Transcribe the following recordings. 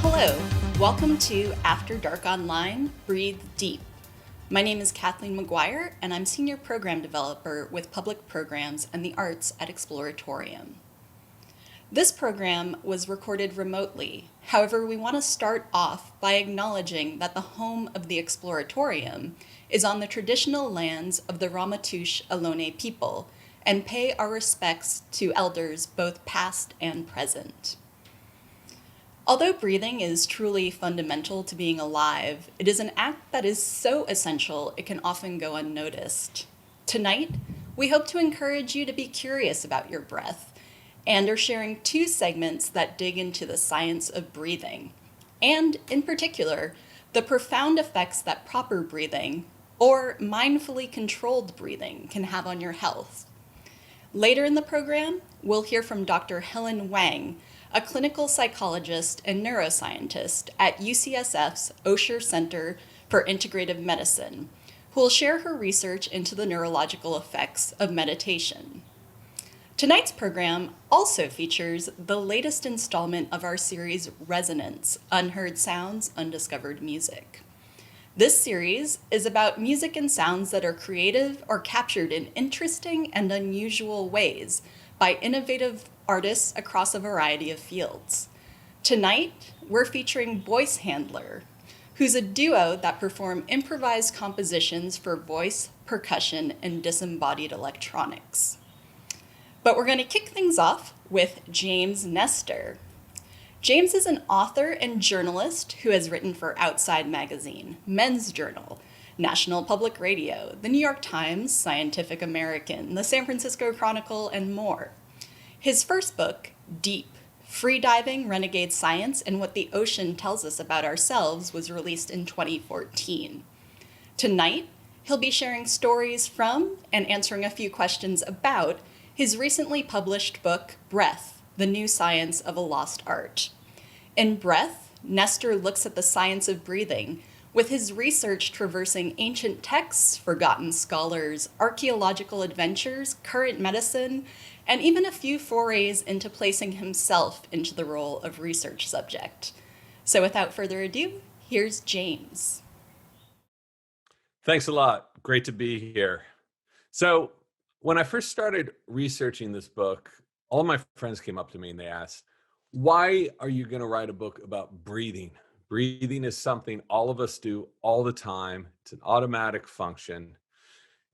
Hello, welcome to After Dark Online, Breathe Deep. My name is Kathleen McGuire, and I'm Senior Program Developer with Public Programs and the Arts at Exploratorium. This program was recorded remotely. However, we want to start off by acknowledging that the home of the Exploratorium is on the traditional lands of the Ramaytush Ohlone people, and pay our respects to elders both past and present. Although breathing is truly fundamental to being alive, it is an act that is so essential it can often go unnoticed. Tonight, we hope to encourage you to be curious about your breath and are sharing 2 segments that dig into the science of breathing, and in particular, the profound effects that proper breathing, or mindfully controlled breathing, can have on your health. Later in the program, we'll hear from Dr. Helen Weng, a clinical psychologist and neuroscientist at UCSF's Osher Center for Integrative Medicine, who will share her research into the neurological effects of meditation. Tonight's program also features the latest installment of our series Resonance: Unheard Sounds, Undiscovered Music. This series is about music and sounds that are creative or captured in interesting and unusual ways by innovative artists across a variety of fields. Tonight, we're featuring Voice Handler, who's a duo that perform improvised compositions for voice, percussion, and disembodied electronics. But we're going to kick things off with James Nestor. James is an author and journalist who has written for Outside Magazine, Men's Journal, National Public Radio, the New York Times, Scientific American, the San Francisco Chronicle, and more. His first book, Deep: Freediving, Renegade Science, and What the Ocean Tells Us About Ourselves, was released in 2014. Tonight, he'll be sharing stories from and answering a few questions about his recently published book, Breath: The New Science of a Lost Art. In Breath, Nestor looks at the science of breathing, with his research traversing ancient texts, forgotten scholars, archaeological adventures, current medicine, and even a few forays into placing himself into the role of research subject. So without further ado, here's James. Thanks a lot. Great to be here. So when I first started researching this book, all my friends came up to me and they asked, why are you going to write a book about breathing? Breathing is something all of us do all the time. It's an automatic function.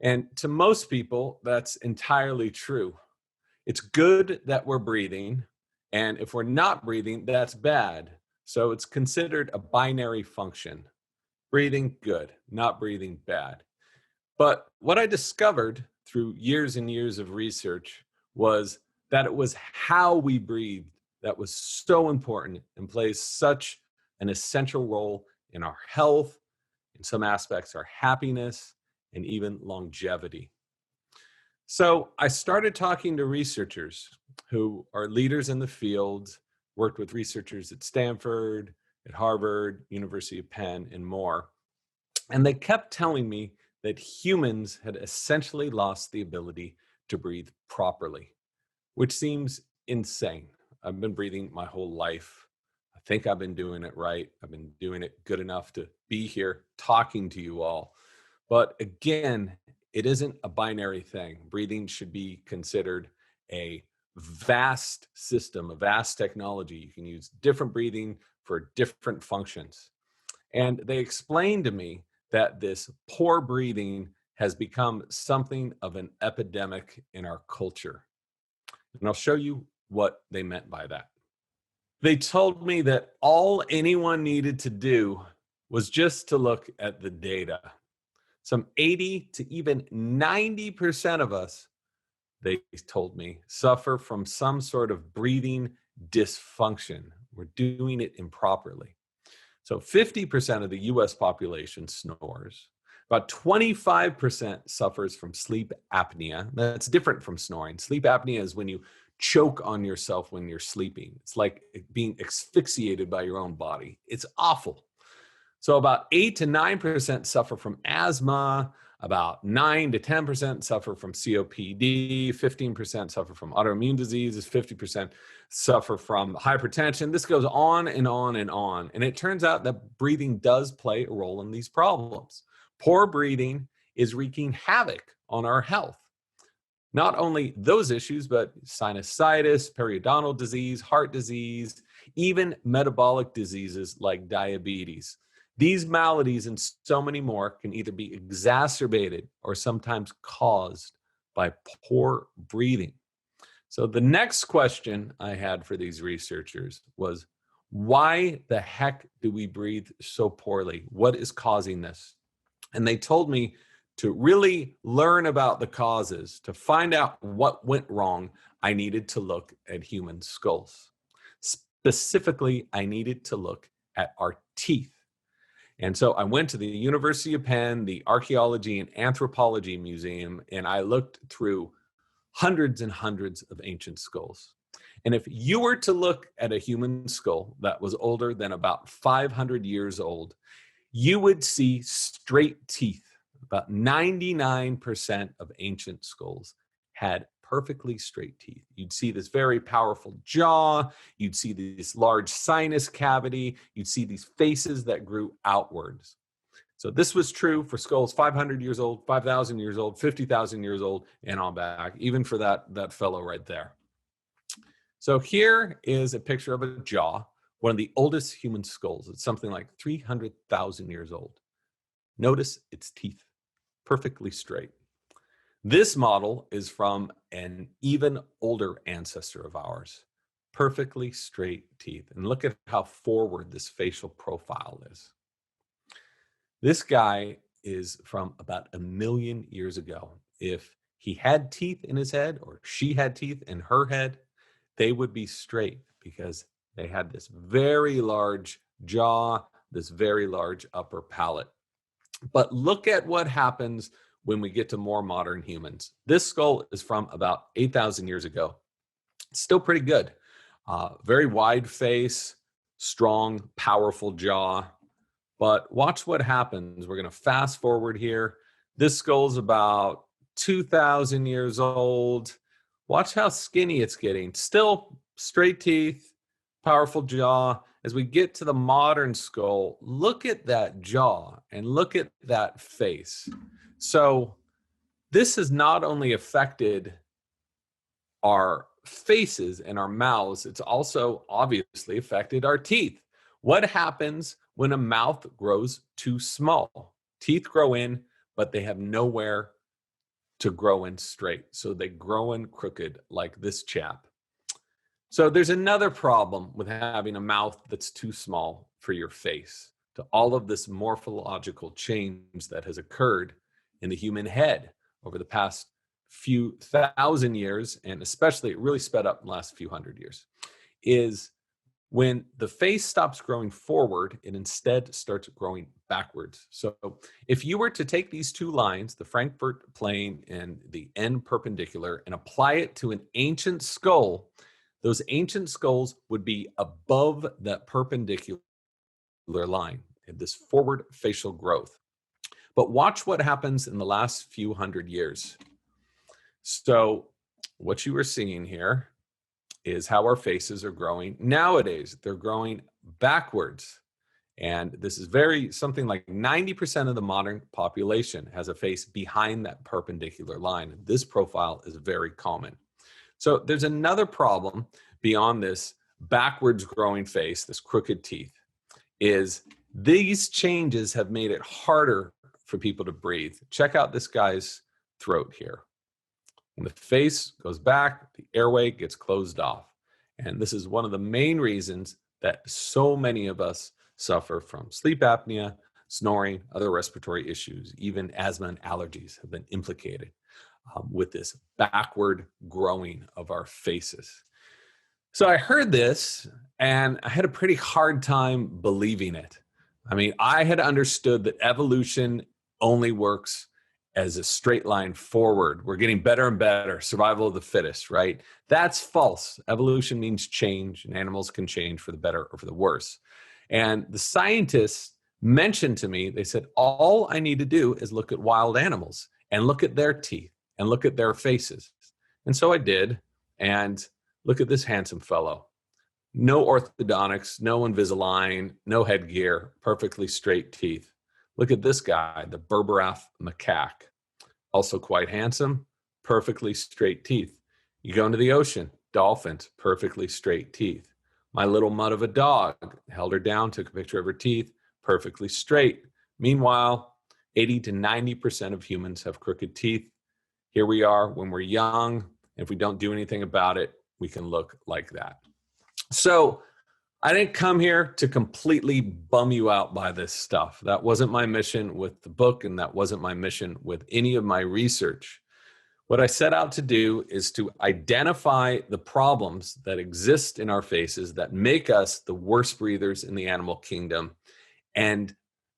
And to most people, that's entirely true. It's good that we're breathing. And if we're not breathing, that's bad. So it's considered a binary function. Breathing, good. Not breathing, bad. But what I discovered through years and years of research was that it was how we breathed that was so important and plays such an essential role in our health, in some aspects, our happiness, and even longevity. So I started talking to researchers who are leaders in the field, worked with researchers at Stanford, at Harvard, University of Penn, and more. And they kept telling me that humans had essentially lost the ability to breathe properly, which seems insane. I've been breathing my whole life. I think I've been doing it right. I've been doing it good enough to be here talking to you all. But again, it isn't a binary thing. Breathing should be considered a vast system, a vast technology. You can use different breathing for different functions. And they explained to me that this poor breathing has become something of an epidemic in our culture. And I'll show you what they meant by that. They told me that all anyone needed to do was just to look at the data. Some 80 to even 90% of us, they told me, suffer from some sort of breathing dysfunction. We're doing it improperly. So 50% of the US population snores. About 25% suffers from sleep apnea. That's different from snoring. Sleep apnea is when you choke on yourself when you're sleeping. It's like being asphyxiated by your own body. It's awful. So about 8 to 9% suffer from asthma, about 9 to 10% suffer from COPD, 15% suffer from autoimmune diseases, 50% suffer from hypertension. This goes on and on and on. And it turns out that breathing does play a role in these problems. Poor breathing is wreaking havoc on our health. Not only those issues, but sinusitis, periodontal disease, heart disease, even metabolic diseases like diabetes. These maladies and so many more can either be exacerbated or sometimes caused by poor breathing. So the next question I had for these researchers was, why the heck do we breathe so poorly? What is causing this? And they told me to really learn about the causes, to find out what went wrong, I needed to look at human skulls. Specifically, I needed to look at our teeth. And so I went to the University of Penn, the Archaeology and Anthropology Museum, and I looked through hundreds and hundreds of ancient skulls. And if you were to look at a human skull that was older than about 500 years old, you would see straight teeth. About 99% of ancient skulls had perfectly straight teeth. You'd see this very powerful jaw. You'd see this large sinus cavity. You'd see these faces that grew outwards. So this was true for skulls 500 years old, 5,000 years old, 50,000 years old, and on back, even for that fellow right there. So here is a picture of a jaw, one of the oldest human skulls. It's something like 300,000 years old. Notice its teeth, perfectly straight. This model is from an even older ancestor of ours, perfectly straight teeth. And look at how forward this facial profile is. This guy is from about 1 million years ago. If he had teeth in his head or she had teeth in her head, they would be straight because they had this very large jaw, this very large upper palate. But look at what happens when we get to more modern humans. This skull is from about 8,000 years ago. It's still pretty good. Very wide face, strong, powerful jaw. But watch what happens. We're going to fast forward here. This skull's about 2,000 years old. Watch how skinny it's getting. Still straight teeth, powerful jaw. As we get to the modern skull, look at that jaw and look at that face. So this has not only affected our faces and our mouths, it's also obviously affected our teeth. What happens when a mouth grows too small? Teeth grow in, but they have nowhere to grow in straight. So they grow in crooked like this chap. So there's another problem with having a mouth that's too small for your face, to all of this morphological change that has occurred in the human head over the past few thousand years, and especially it really sped up in the last few hundred years, is when the face stops growing forward, it instead starts growing backwards. So if you were to take these two lines, the Frankfurt plane and the end perpendicular, and apply it to an ancient skull, those ancient skulls would be above that perpendicular line, this forward facial growth. But watch what happens in the last few hundred years. So what you are seeing here is how our faces are growing. Nowadays, they're growing backwards. And this is something like 90% of the modern population has a face behind that perpendicular line. This profile is very common. So there's another problem beyond this backwards growing face, this crooked teeth, is these changes have made it harder for for people to breathe. Check out this guy's throat here. When the face goes back, the airway gets closed off. And this is one of the main reasons that so many of us suffer from sleep apnea, snoring, other respiratory issues, even asthma and allergies have been implicated with this backward growing of our faces. So I heard this and I had a pretty hard time believing it. I mean, I had understood that evolution only works as a straight line forward. We're getting better and better, survival of the fittest, right? That's false. Evolution means change, and animals can change for the better or for the worse. And the scientists mentioned to me, they said, all I need to do is look at wild animals and look at their teeth and look at their faces. And so I did, and look at this handsome fellow. No orthodontics, no Invisalign, no headgear, perfectly straight teeth. Look at this guy, the Berberath macaque. Also quite handsome, perfectly straight teeth. You go into the ocean, dolphins, perfectly straight teeth. My little mutt of a dog, held her down, took a picture of her teeth, perfectly straight. Meanwhile, 80 to 90% of humans have crooked teeth. Here we are when we're young. If we don't do anything about it, we can look like that. So I didn't come here to completely bum you out by this stuff. That wasn't my mission with the book, and that wasn't my mission with any of my research. What I set out to do is to identify the problems that exist in our faces that make us the worst breathers in the animal kingdom, and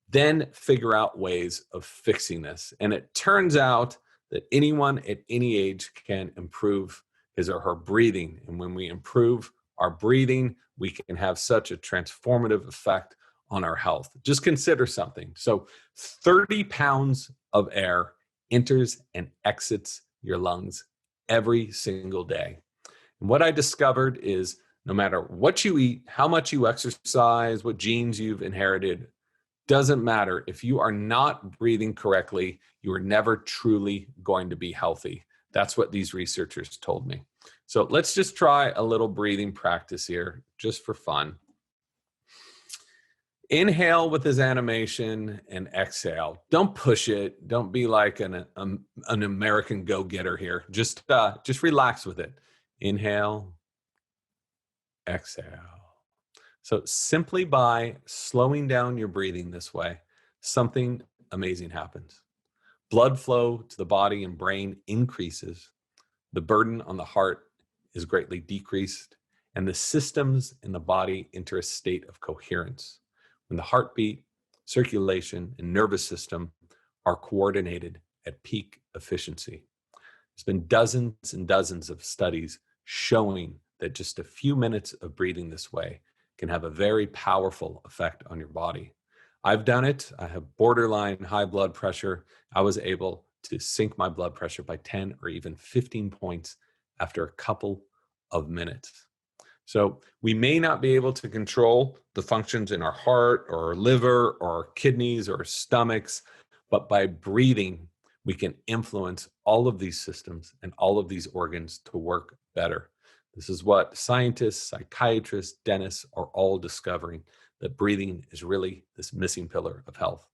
then figure out ways of fixing this. And it turns out that anyone at any age can improve his or her breathing. And when we improve our breathing, we can have such a transformative effect on our health. Just consider something. So 30 pounds of air enters and exits your lungs every single day. And what I discovered is no matter what you eat, how much you exercise, what genes you've inherited, doesn't matter. If you are not breathing correctly, you are never truly going to be healthy. That's what these researchers told me. So let's just try a little breathing practice here, just for fun. Inhale with this animation and exhale. Don't push it. Don't be like an American go-getter here. Just relax with it. Inhale, exhale. So simply by slowing down your breathing this way, something amazing happens. Blood flow to the body and brain increases. The burden on the heart is greatly decreased, and the systems in the body enter a state of coherence. When the heartbeat, circulation, and nervous system are coordinated at peak efficiency. There's been dozens and dozens of studies showing that just a few minutes of breathing this way can have a very powerful effect on your body. I've done it. I have borderline high blood pressure. I was able to sink my blood pressure by 10 or even 15 points after a couple of minutes. So we may not be able to control the functions in our heart or our liver or our kidneys or our stomachs, but by breathing, we can influence all of these systems and all of these organs to work better. This is what scientists, psychiatrists, dentists are all discovering, that breathing is really this missing pillar of health.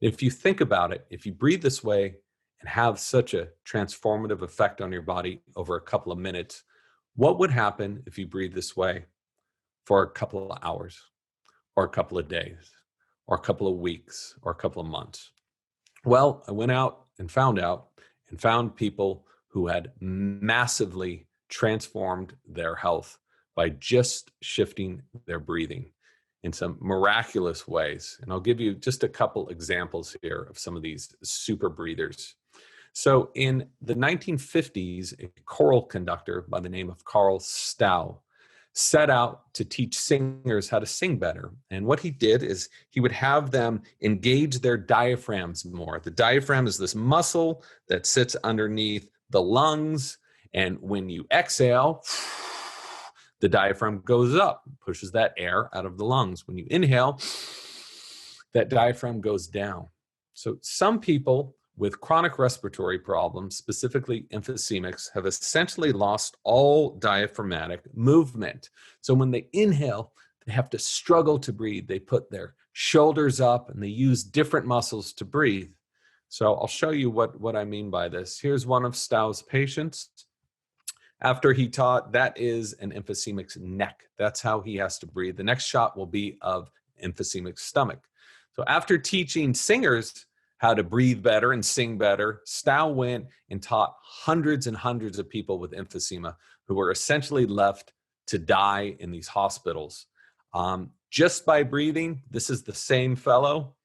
If you think about it, if you breathe this way and have such a transformative effect on your body over a couple of minutes, what would happen if you breathe this way for a couple of hours or a couple of days or a couple of weeks or a couple of months? Well, I went out and found people who had massively transformed their health by just shifting their breathing in some miraculous ways. And I'll give you just a couple examples here of some of these super breathers. So in the 1950s, a choral conductor by the name of Carl Stow set out to teach singers how to sing better. And what he did is he would have them engage their diaphragms more. The diaphragm is this muscle that sits underneath the lungs. And when you exhale, the diaphragm goes up, pushes that air out of the lungs. When you inhale, that diaphragm goes down. So some people with chronic respiratory problems, specifically emphysemics, have essentially lost all diaphragmatic movement. So when they inhale, they have to struggle to breathe. They put their shoulders up and they use different muscles to breathe. So I'll show you what I mean by this. Here's one of Stau's patients. After he taught, that is an emphysemic's neck. That's how he has to breathe. The next shot will be of emphysemic's stomach. So after teaching singers how to breathe better and sing better, Stau went and taught hundreds and hundreds of people with emphysema who were essentially left to die in these hospitals. Just by breathing, this is the same fellow.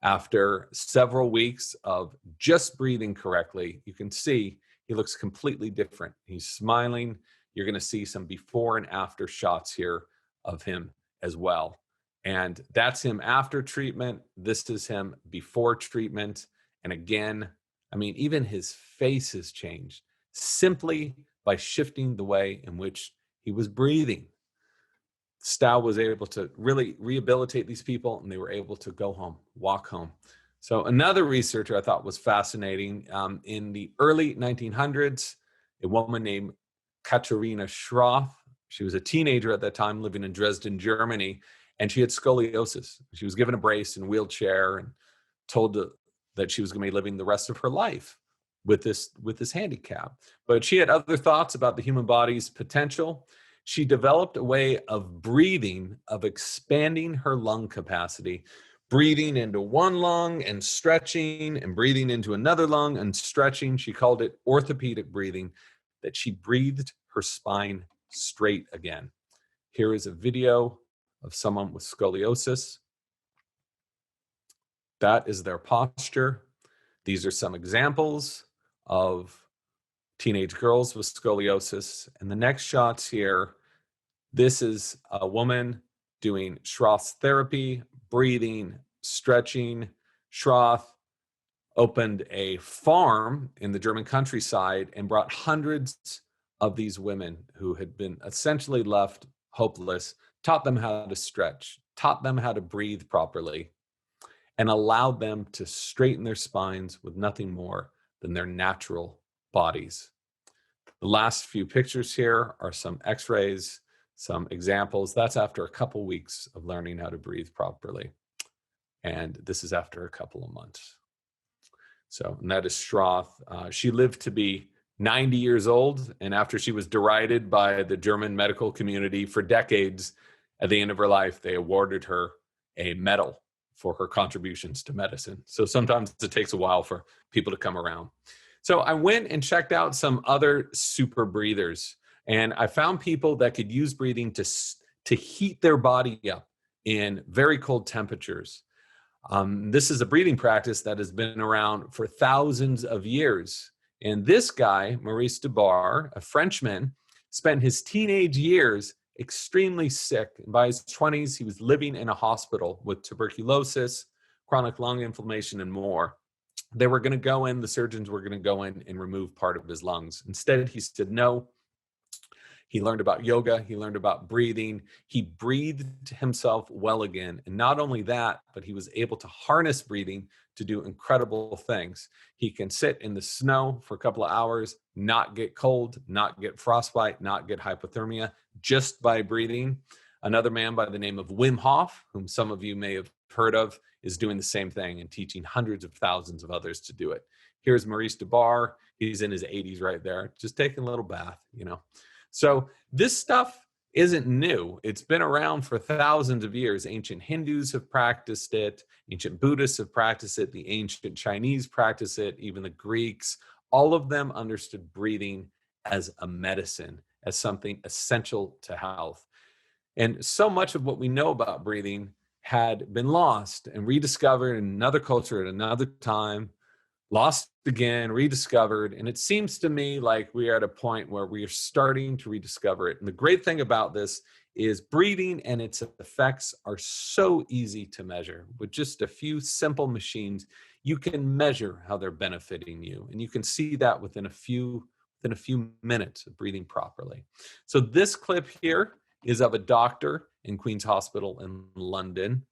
After several weeks of just breathing correctly, you can see he looks completely different. He's smiling. You're going to see some before and after shots here of him as well. And that's him after treatment. This is him before treatment. And again, I mean, even his face has changed simply by shifting the way in which he was breathing. Stau was able to really rehabilitate these people, and they were able to go home, walk home. So another researcher I thought was fascinating, in the early 1900s, a woman named Katharina Schroth, she was a teenager at that time living in Dresden, Germany, and she had scoliosis. She was given a brace and wheelchair and told that she was going to be living the rest of her life with this handicap. But she had other thoughts about the human body's potential. She developed a way of breathing, of expanding her lung capacity, breathing into one lung and stretching, and breathing into another lung and stretching. She called it orthopedic breathing, that she breathed her spine straight again. Here is a video of someone with scoliosis. That is their posture. These are some examples of teenage girls with scoliosis. And the next shots here, this is a woman doing Schroth's therapy, breathing, stretching. Schroth opened a farm in the German countryside and brought hundreds of these women who had been essentially left hopeless, taught them how to stretch, taught them how to breathe properly, and allowed them to straighten their spines with nothing more than their natural bodies. The last few pictures here are some x-rays, some examples. That's after a couple weeks of learning how to breathe properly. And this is after a couple of months. So, and that is Schroth. She lived to be 90 years old. And after she was derided by the German medical community for decades, at the end of her life, they awarded her a medal for her contributions to medicine. So sometimes it takes a while for people to come around. So I went and checked out some other super breathers, and I found people that could use breathing to heat their body up in very cold temperatures. This is a breathing practice that has been around for thousands of years. And this guy, Maurice Dubar, a Frenchman, spent his teenage years extremely sick. And by his 20s, he was living in a hospital with tuberculosis, chronic lung inflammation, and more. They were going to go in, the surgeons were going to go in and remove part of his lungs. Instead, he said no. He learned about yoga. He learned about breathing. He breathed himself well again. And not only that, but he was able to harness breathing to do incredible things. He can sit in the snow for a couple of hours, not get cold, not get frostbite, not get hypothermia, just by breathing. Another man by the name of Wim Hof, whom some of you may have heard of, is doing the same thing and teaching hundreds of thousands of others to do it. Here's Maurice Dubar. He's in his 80s right there, just taking a little bath, you know. So this stuff isn't new. It's been around for thousands of years. Ancient Hindus have practiced it. Ancient Buddhists have practiced it. The ancient Chinese practice it. Even the Greeks. All of them understood breathing as a medicine, as something essential to health. And so much of what we know about breathing had been lost and rediscovered in another culture at another time, lost again, rediscovered. And it seems to me like we are at a point where we are starting to rediscover it. And the great thing about this is breathing and its effects are so easy to measure. With just a few simple machines, you can measure how they're benefiting you. And you can see that within a few minutes of breathing properly. So this clip here is of a doctor in Queen's Hospital in London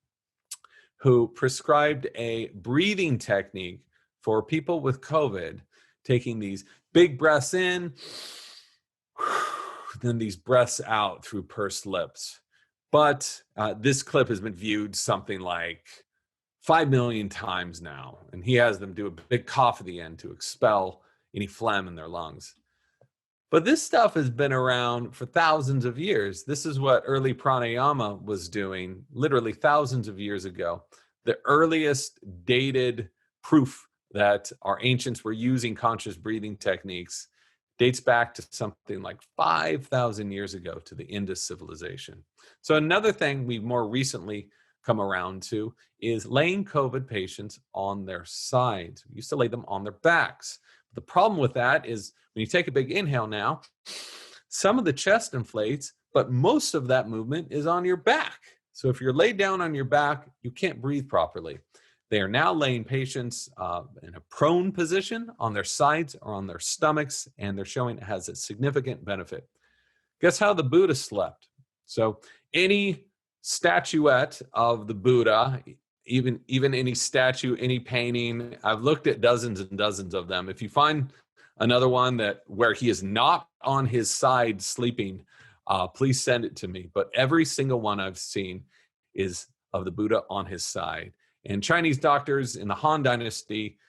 who prescribed a breathing technique for people with COVID, taking these big breaths in, then these breaths out through pursed lips. But this clip has been viewed something like 5 million times now. And he has them do a big cough at the end to expel any phlegm in their lungs. But this stuff has been around for thousands of years. This is what early pranayama was doing literally thousands of years ago. The earliest dated proof that our ancients were using conscious breathing techniques dates back to something like 5,000 years ago, to the Indus civilization. So another thing we've more recently come around to is laying COVID patients on their sides. We used to lay them on their backs. The problem with that is when you take a big inhale now, some of the chest inflates, but most of that movement is on your back. So if you're laid down on your back, you can't breathe properly. They are now laying patients in a prone position on their sides or on their stomachs, and they're showing it has a significant benefit. Guess how the Buddha slept? So any statuette of the Buddha, even any statue, any painting, I've looked at dozens and dozens of them. If you find another one that where he is not on his side sleeping, please send it to me. But every single one I've seen is of the Buddha on his side. And Chinese doctors in the Han Dynasty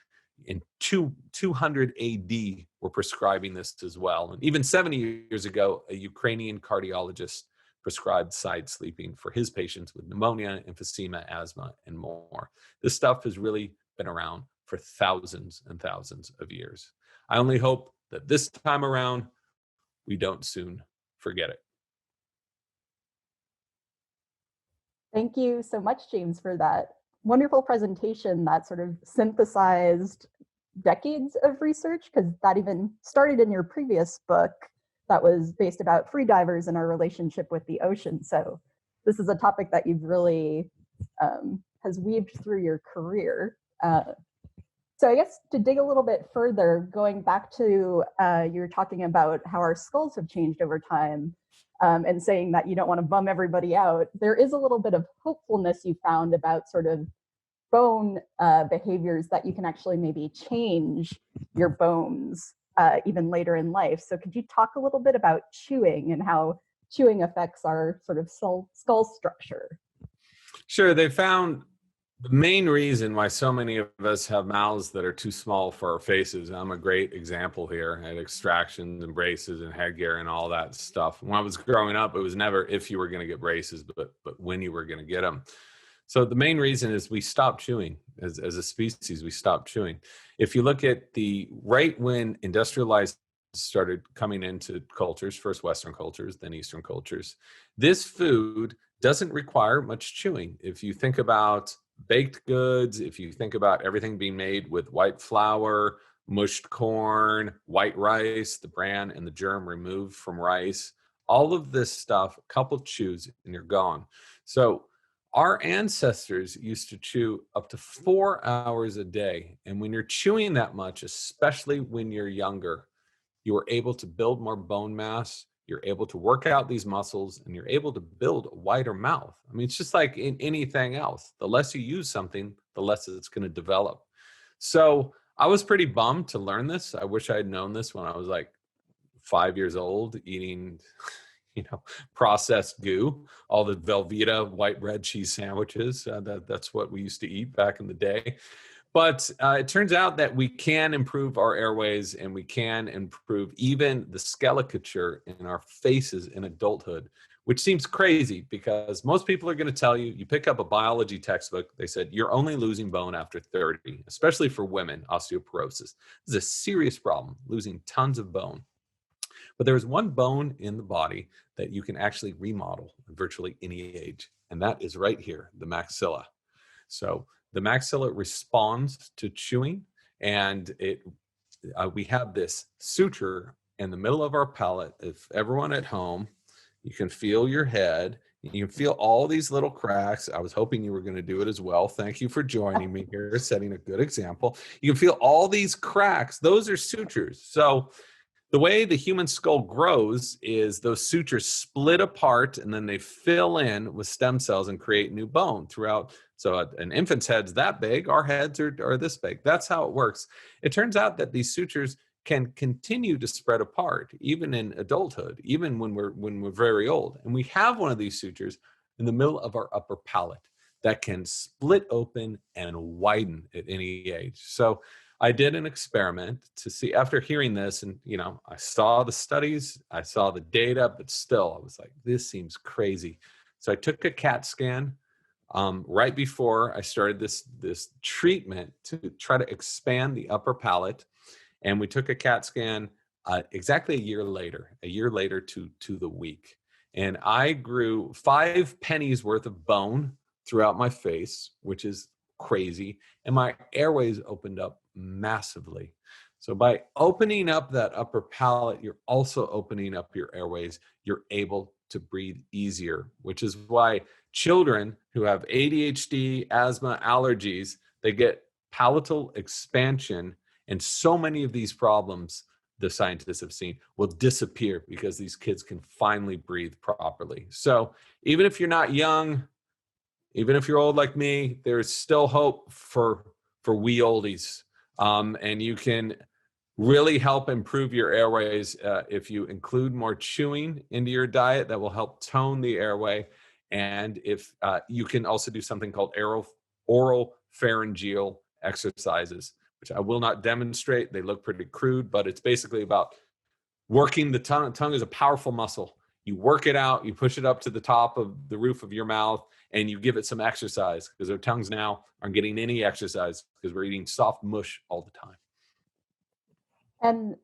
in 200 AD were prescribing this as well. And even 70 years ago, a Ukrainian cardiologist prescribed side sleeping for his patients with pneumonia, emphysema, asthma, and more. This stuff has really been around for thousands and thousands of years. I only hope that this time around, we don't soon forget it. Thank you so much, James, for that wonderful presentation that sort of synthesized decades of research, because that even started in your previous book that was based about free divers and our relationship with the ocean. So this is a topic that you've really has weaved through your career. So I guess to dig a little bit further, going back to you were talking about how our skulls have changed over time, and saying that you don't want to bum everybody out. There is a little bit of hopefulness you found about sort of bone behaviors that you can actually maybe change your bones even later in life. So could you talk a little bit about chewing and how chewing affects our sort of skull structure? Sure. They found the main reason why so many of us have mouths that are too small for our faces. I'm a great example here. I had extractions and braces and headgear and all that stuff. When I was growing up, it was never if you were going to get braces, but when you were going to get them. So the main reason is we stopped chewing. As a species, we stopped chewing. If you look at right when industrialized started coming into cultures, first Western cultures, then Eastern cultures, this food doesn't require much chewing. If you think about baked goods, if you think about everything being made with white flour, mushed corn, white rice, the bran and the germ removed from rice, all of this stuff, a couple chews and you're gone. So our ancestors used to chew up to 4 hours a day. And when you're chewing that much, especially when you're younger, you are able to build more bone mass. You're able to work out these muscles and you're able to build a wider mouth. I mean, it's just like in anything else. The less you use something, the less it's going to develop. So I was pretty bummed to learn this. I wish I had known this when I was like 5 years old, eating, processed goo, all the Velveeta white bread cheese sandwiches. That's what we used to eat back in the day. But it turns out that we can improve our airways and we can improve even the skeleture in our faces in adulthood, which seems crazy because most people are going to tell you, you pick up a biology textbook, they said, you're only losing bone after 30, especially for women, osteoporosis. This is a serious problem, losing tons of bone. But there's one bone in the body that you can actually remodel at virtually any age, and that is right here, the maxilla. So the maxilla responds to chewing, and we have this suture in the middle of our palate. If everyone at home, you can feel your head. You can feel all these little cracks. I was hoping you were going to do it as well. Thank you for joining me here, setting a good example. You can feel all these cracks. Those are sutures. So the way the human skull grows is those sutures split apart and then they fill in with stem cells and create new bone throughout. So an infant's head's that big, our heads are this big. That's how it works. It turns out that these sutures can continue to spread apart, even in adulthood, even when we're very old. And we have one of these sutures in the middle of our upper palate. that can split open and widen at any age. So I did an experiment to see, after hearing this, and I saw the studies, I saw the data, but still I was like, this seems crazy. So I took a CAT scan right before I started this treatment to try to expand the upper palate. And we took a CAT scan exactly a year later to the week. And I grew 5 pennies worth of bone throughout my face, which is crazy. And my airways opened up massively. So by opening up that upper palate, you're also opening up your airways. You're able to breathe easier, which is why children who have ADHD, asthma, allergies, they get palatal expansion. And so many of these problems, the scientists have seen, will disappear because these kids can finally breathe properly. So even if you're not young, even if you're old like me, there's still hope for we oldies. And you can really help improve your airways if you include more chewing into your diet. That will help tone the airway. And if you can also do something called oral pharyngeal exercises, which I will not demonstrate. They look pretty crude, but it's basically about working the tongue. Tongue is a powerful muscle. You work it out, you push it up to the top of the roof of your mouth, and you give it some exercise, because our tongues now aren't getting any exercise because we're eating soft mush all the time. And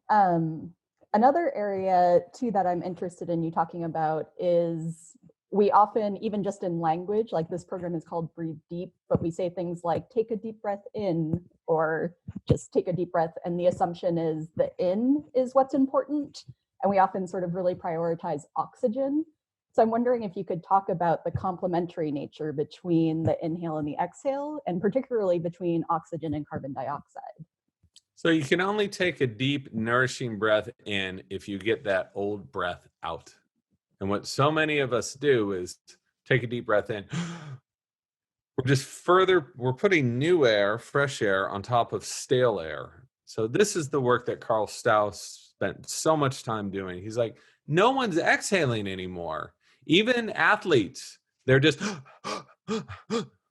another area too that I'm interested in you talking about is, we often, even just in language, like this program is called Breathe Deep, but we say things like take a deep breath in, or just take a deep breath. And the assumption is the in is what's important. And we often sort of really prioritize oxygen. So I'm wondering if you could talk about the complementary nature between the inhale and the exhale, and particularly between oxygen and carbon dioxide. So you can only take a deep, nourishing breath in if you get that old breath out. And what so many of us do is take a deep breath in. We're putting new air, fresh air, on top of stale air. So this is the work that Carl Stauss spent so much time doing. He's like, no one's exhaling anymore. Even athletes, they're just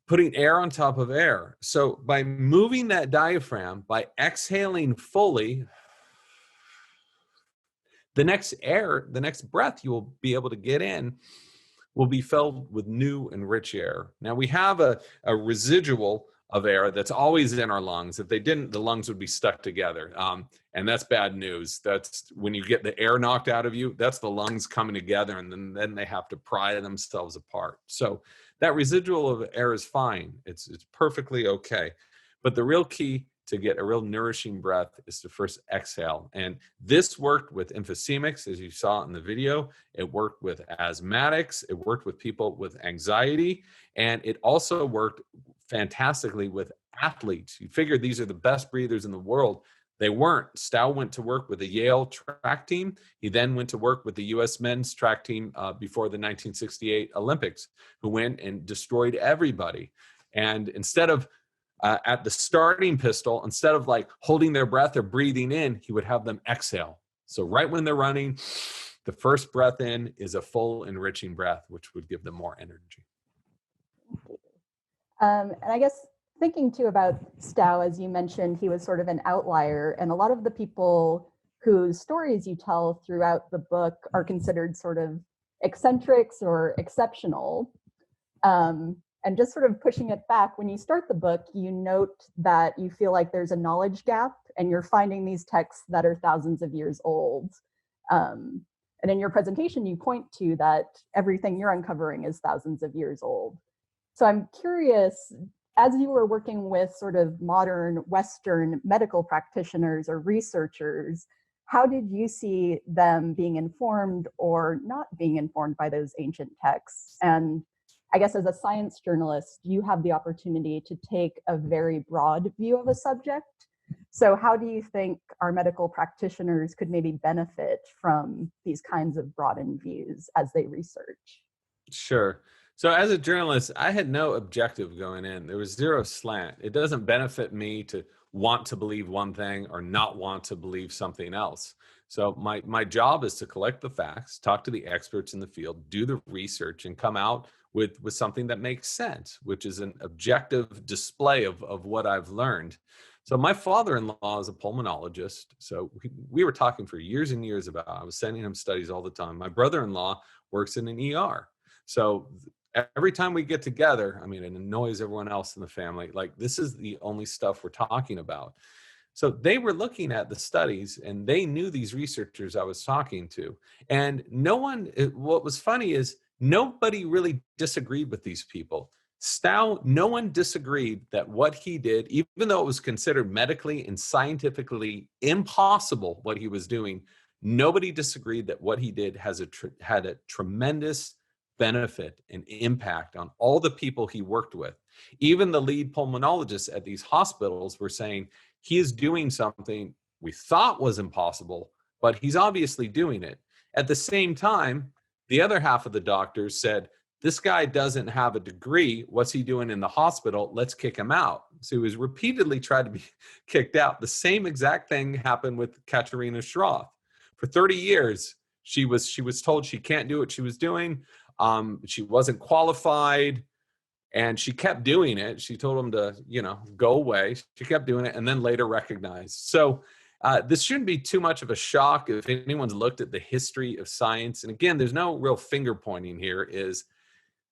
putting air on top of air. So by moving that diaphragm, by exhaling fully, the next breath you will be able to get in will be filled with new and rich air. Now we have a residual of air that's always in our lungs. If they didn't, the lungs would be stuck together. And that's bad news. That's when you get the air knocked out of you, that's the lungs coming together, and then they have to pry themselves apart. So that residual of air is fine. It's perfectly okay. But the real key to get a real nourishing breath is to first exhale. And this worked with emphysemics, as you saw in the video. It worked with asthmatics. It worked with people with anxiety. And it also worked fantastically with athletes. You figure these are the best breathers in the world. They weren't. Stow went to work with the Yale track team. He then went to work with the U.S. men's track team before the 1968 Olympics, who went and destroyed everybody. And instead of at the starting pistol, instead of like holding their breath or breathing in, he would have them exhale. So right when they're running, the first breath in is a full, enriching breath, which would give them more energy. And I guess thinking too about Stow, as you mentioned, he was sort of an outlier, and a lot of the people whose stories you tell throughout the book are considered sort of eccentrics or exceptional. And just sort of pushing it back, when you start the book, you note that you feel like there's a knowledge gap and you're finding these texts that are thousands of years old. And in your presentation, you point to that everything you're uncovering is thousands of years old. So I'm curious, as you were working with sort of modern Western medical practitioners or researchers, how did you see them being informed or not being informed by those ancient texts? And I guess as a science journalist, you have the opportunity to take a very broad view of a subject. So how do you think our medical practitioners could maybe benefit from these kinds of broadened views as they research? Sure. So as a journalist, I had no objective going in. There was zero slant. It doesn't benefit me to want to believe one thing or not want to believe something else. So my job is to collect the facts, talk to the experts in the field, do the research, and come out with something that makes sense, which is an objective display of what I've learned. So my father-in-law is a pulmonologist. So we were talking for years and years about, I was sending him studies all the time. My brother-in-law works in an ER. So every time we get together, I mean, it annoys everyone else in the family. Like, this is the only stuff we're talking about. So they were looking at the studies and they knew these researchers I was talking to. And no one, what was funny is nobody really disagreed with these people. Stow, no one disagreed that what he did, even though it was considered medically and scientifically impossible what he was doing, nobody disagreed that what he did had a tremendous benefit and impact on all the people he worked with. Even the lead pulmonologists at these hospitals were saying, he is doing something we thought was impossible, but he's obviously doing it. At the same time, the other half of the doctors said, this guy doesn't have a degree. What's he doing in the hospital? Let's kick him out. So he was repeatedly tried to be kicked out. The same exact thing happened with Katerina Schroth. For 30 years, she was told she can't do what she was doing. She wasn't qualified. And she kept doing it. She told him to, go away. She kept doing it and then later recognized. So this shouldn't be too much of a shock if anyone's looked at the history of science. And again, there's no real finger pointing here. Is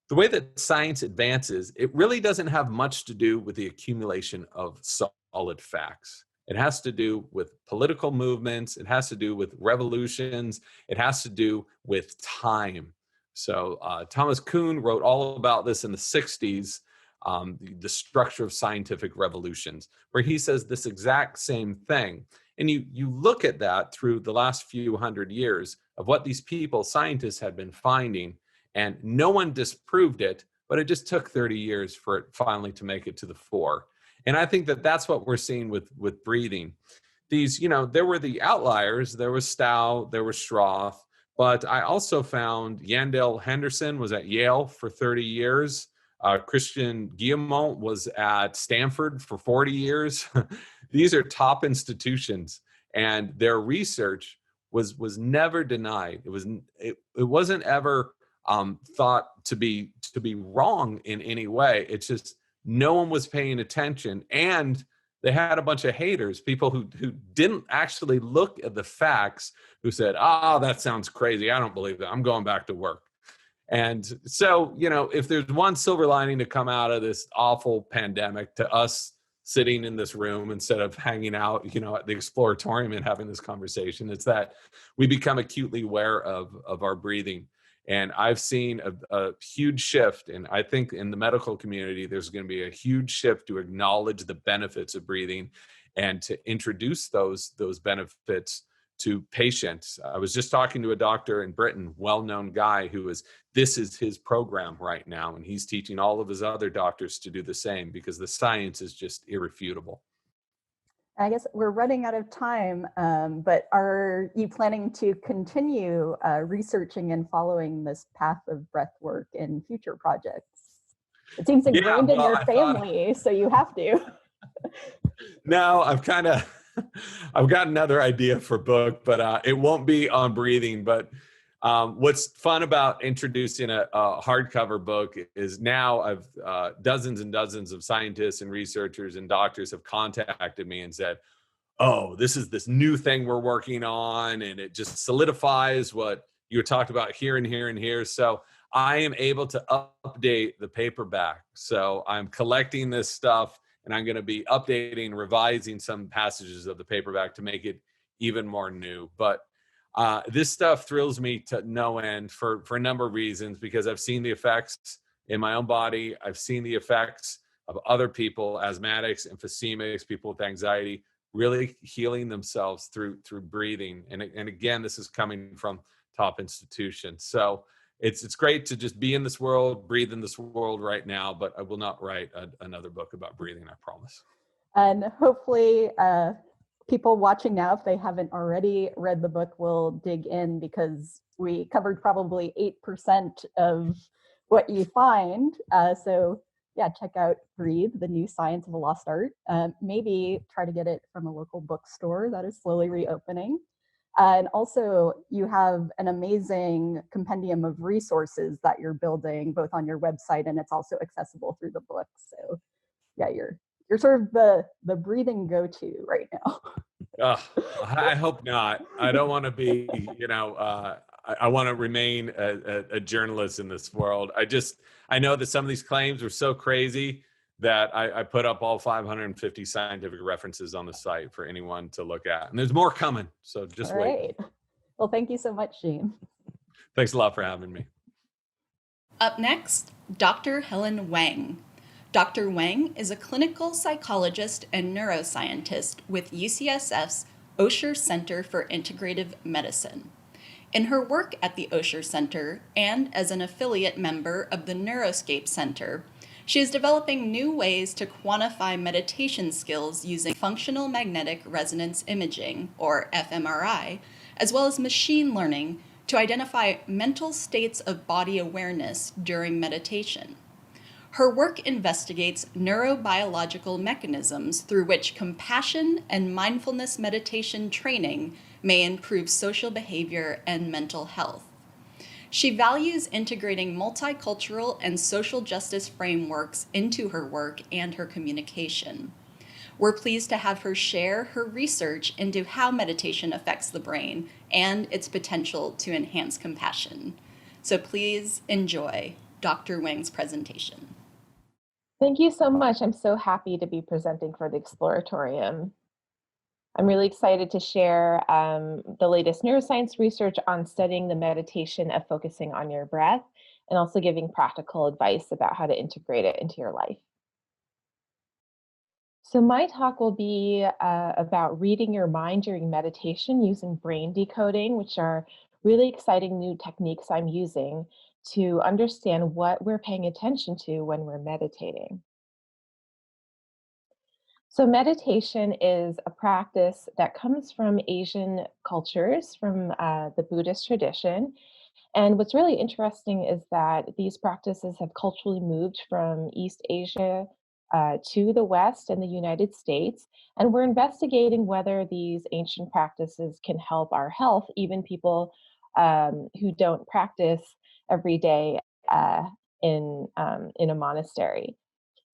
the way that science advances, it really doesn't have much to do with the accumulation of solid facts. It has to do with political movements. It has to do with revolutions. It has to do with time. So Thomas Kuhn wrote all about this in the 60s, the structure of scientific revolutions, where he says this exact same thing. And you look at that through the last few hundred years of what these people, scientists, had been finding, and no one disproved it, but it just took 30 years for it finally to make it to the fore. And I think that that's what we're seeing with breathing. These, there were the outliers. There was Stow, there was Schroth, but I also found Yandell Henderson was at Yale for 30 years. Christian Guillemot was at Stanford for 40 years. These are top institutions, and their research was never denied. It wasn't ever thought to be wrong in any way. It's just no one was paying attention, and they had a bunch of haters, people who didn't actually look at the facts, who said, that sounds crazy. I don't believe that. I'm going back to work. And so, if there's one silver lining to come out of this awful pandemic, to us sitting in this room instead of hanging out, at the Exploratorium and having this conversation, it's that we become acutely aware of our breathing. And I've seen a huge shift. And I think in the medical community, there's going to be a huge shift to acknowledge the benefits of breathing and to introduce those benefits to patients. I was just talking to a doctor in Britain, well-known guy, this is his program right now. And he's teaching all of his other doctors to do the same because the science is just irrefutable. I guess we're running out of time, but are you planning to continue researching and following this path of breath work in future projects? It seems ingrained in your family, so you have to. No, I've got another idea for book, but it won't be on breathing. But what's fun about introducing a hardcover book is now I've dozens and dozens of scientists and researchers and doctors have contacted me and said, this is this new thing we're working on, and it just solidifies what you talked about here and here and here. So I am able to update the paperback. So I'm collecting this stuff, and I'm going to be updating, revising some passages of the paperback to make it even more new. But this stuff thrills me to no end for a number of reasons, because I've seen the effects in my own body. I've seen the effects of other people, asthmatics, emphysemics, people with anxiety, really healing themselves through breathing. And again, this is coming from top institutions. So it's great to just be in this world, breathe in this world right now, but I will not write another book about breathing, I promise. And hopefully people watching now, if they haven't already read the book, will dig in, because we covered probably 8% of what you find. So yeah, check out Breathe, The New Science of a Lost Art. Maybe try to get it from a local bookstore that is slowly reopening. And also, you have an amazing compendium of resources that you're building both on your website, and it's also accessible through the book. So yeah, you're sort of the breathing go-to right now. I hope not. I don't want to be, I want to remain a journalist in this world. I know that some of these claims are so crazy that I put up all 550 scientific references on the site for anyone to look at. And there's more coming, so just All wait. right. Well, thank you so much, James. Thanks a lot for having me. Up next, Dr. Helen Weng. Dr. Wang is a clinical psychologist and neuroscientist with UCSF's Osher Center for Integrative Medicine. In her work at the Osher Center and as an affiliate member of the Neuroscape Center, she is developing new ways to quantify meditation skills using functional magnetic resonance imaging, or fMRI, as well as machine learning to identify mental states of body awareness during meditation. Her work investigates neurobiological mechanisms through which compassion and mindfulness meditation training may improve social behavior and mental health. She values integrating multicultural and social justice frameworks into her work and her communication. We're pleased to have her share her research into how meditation affects the brain and its potential to enhance compassion. So please enjoy Dr. Wang's presentation. Thank you so much. I'm so happy to be presenting for the Exploratorium. I'm really excited to share the latest neuroscience research on studying the meditation of focusing on your breath and also giving practical advice about how to integrate it into your life. So my talk will be about reading your mind during meditation using brain decoding, which are really exciting new techniques I'm using to understand what we're paying attention to when we're meditating. So meditation is a practice that comes from Asian cultures, from the Buddhist tradition. And what's really interesting is that these practices have culturally moved from East Asia to the West and the United States. And we're investigating whether these ancient practices can help our health, even people who don't practice every day in a monastery.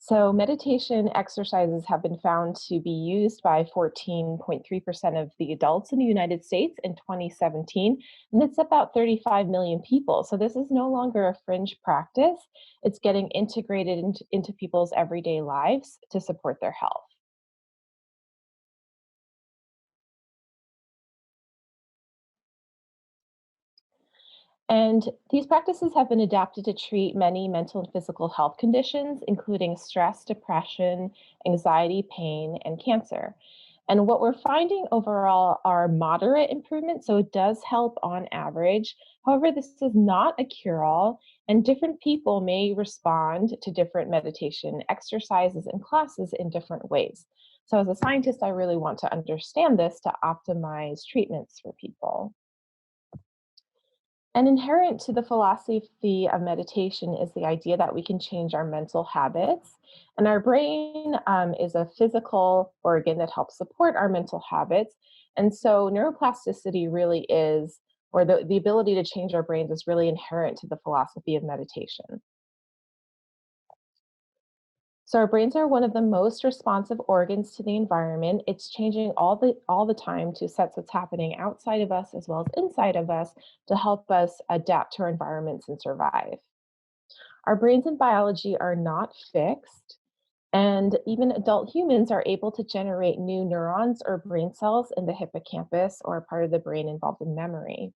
So meditation exercises have been found to be used by 14.3% of the adults in the United States in 2017, and it's about 35 million people. So this is no longer a fringe practice. It's getting integrated into people's everyday lives to support their health. And these practices have been adapted to treat many mental and physical health conditions, including stress, depression, anxiety, pain, and cancer. And what we're finding overall are moderate improvements, so it does help on average. However, this is not a cure-all, and different people may respond to different meditation exercises and classes in different ways. So as a scientist, I really want to understand this to optimize treatments for people. And inherent to the philosophy of meditation is the idea that we can change our mental habits. And our brain is a physical organ that helps support our mental habits. And so neuroplasticity really is, or the ability to change our brains is really inherent to the philosophy of meditation. So our brains are one of the most responsive organs to the environment. It's changing all the time to sense what's happening outside of us as well as inside of us to help us adapt to our environments and survive. Our brains and biology are not fixed, and even adult humans are able to generate new neurons or brain cells in the hippocampus, or a part of the brain involved in memory.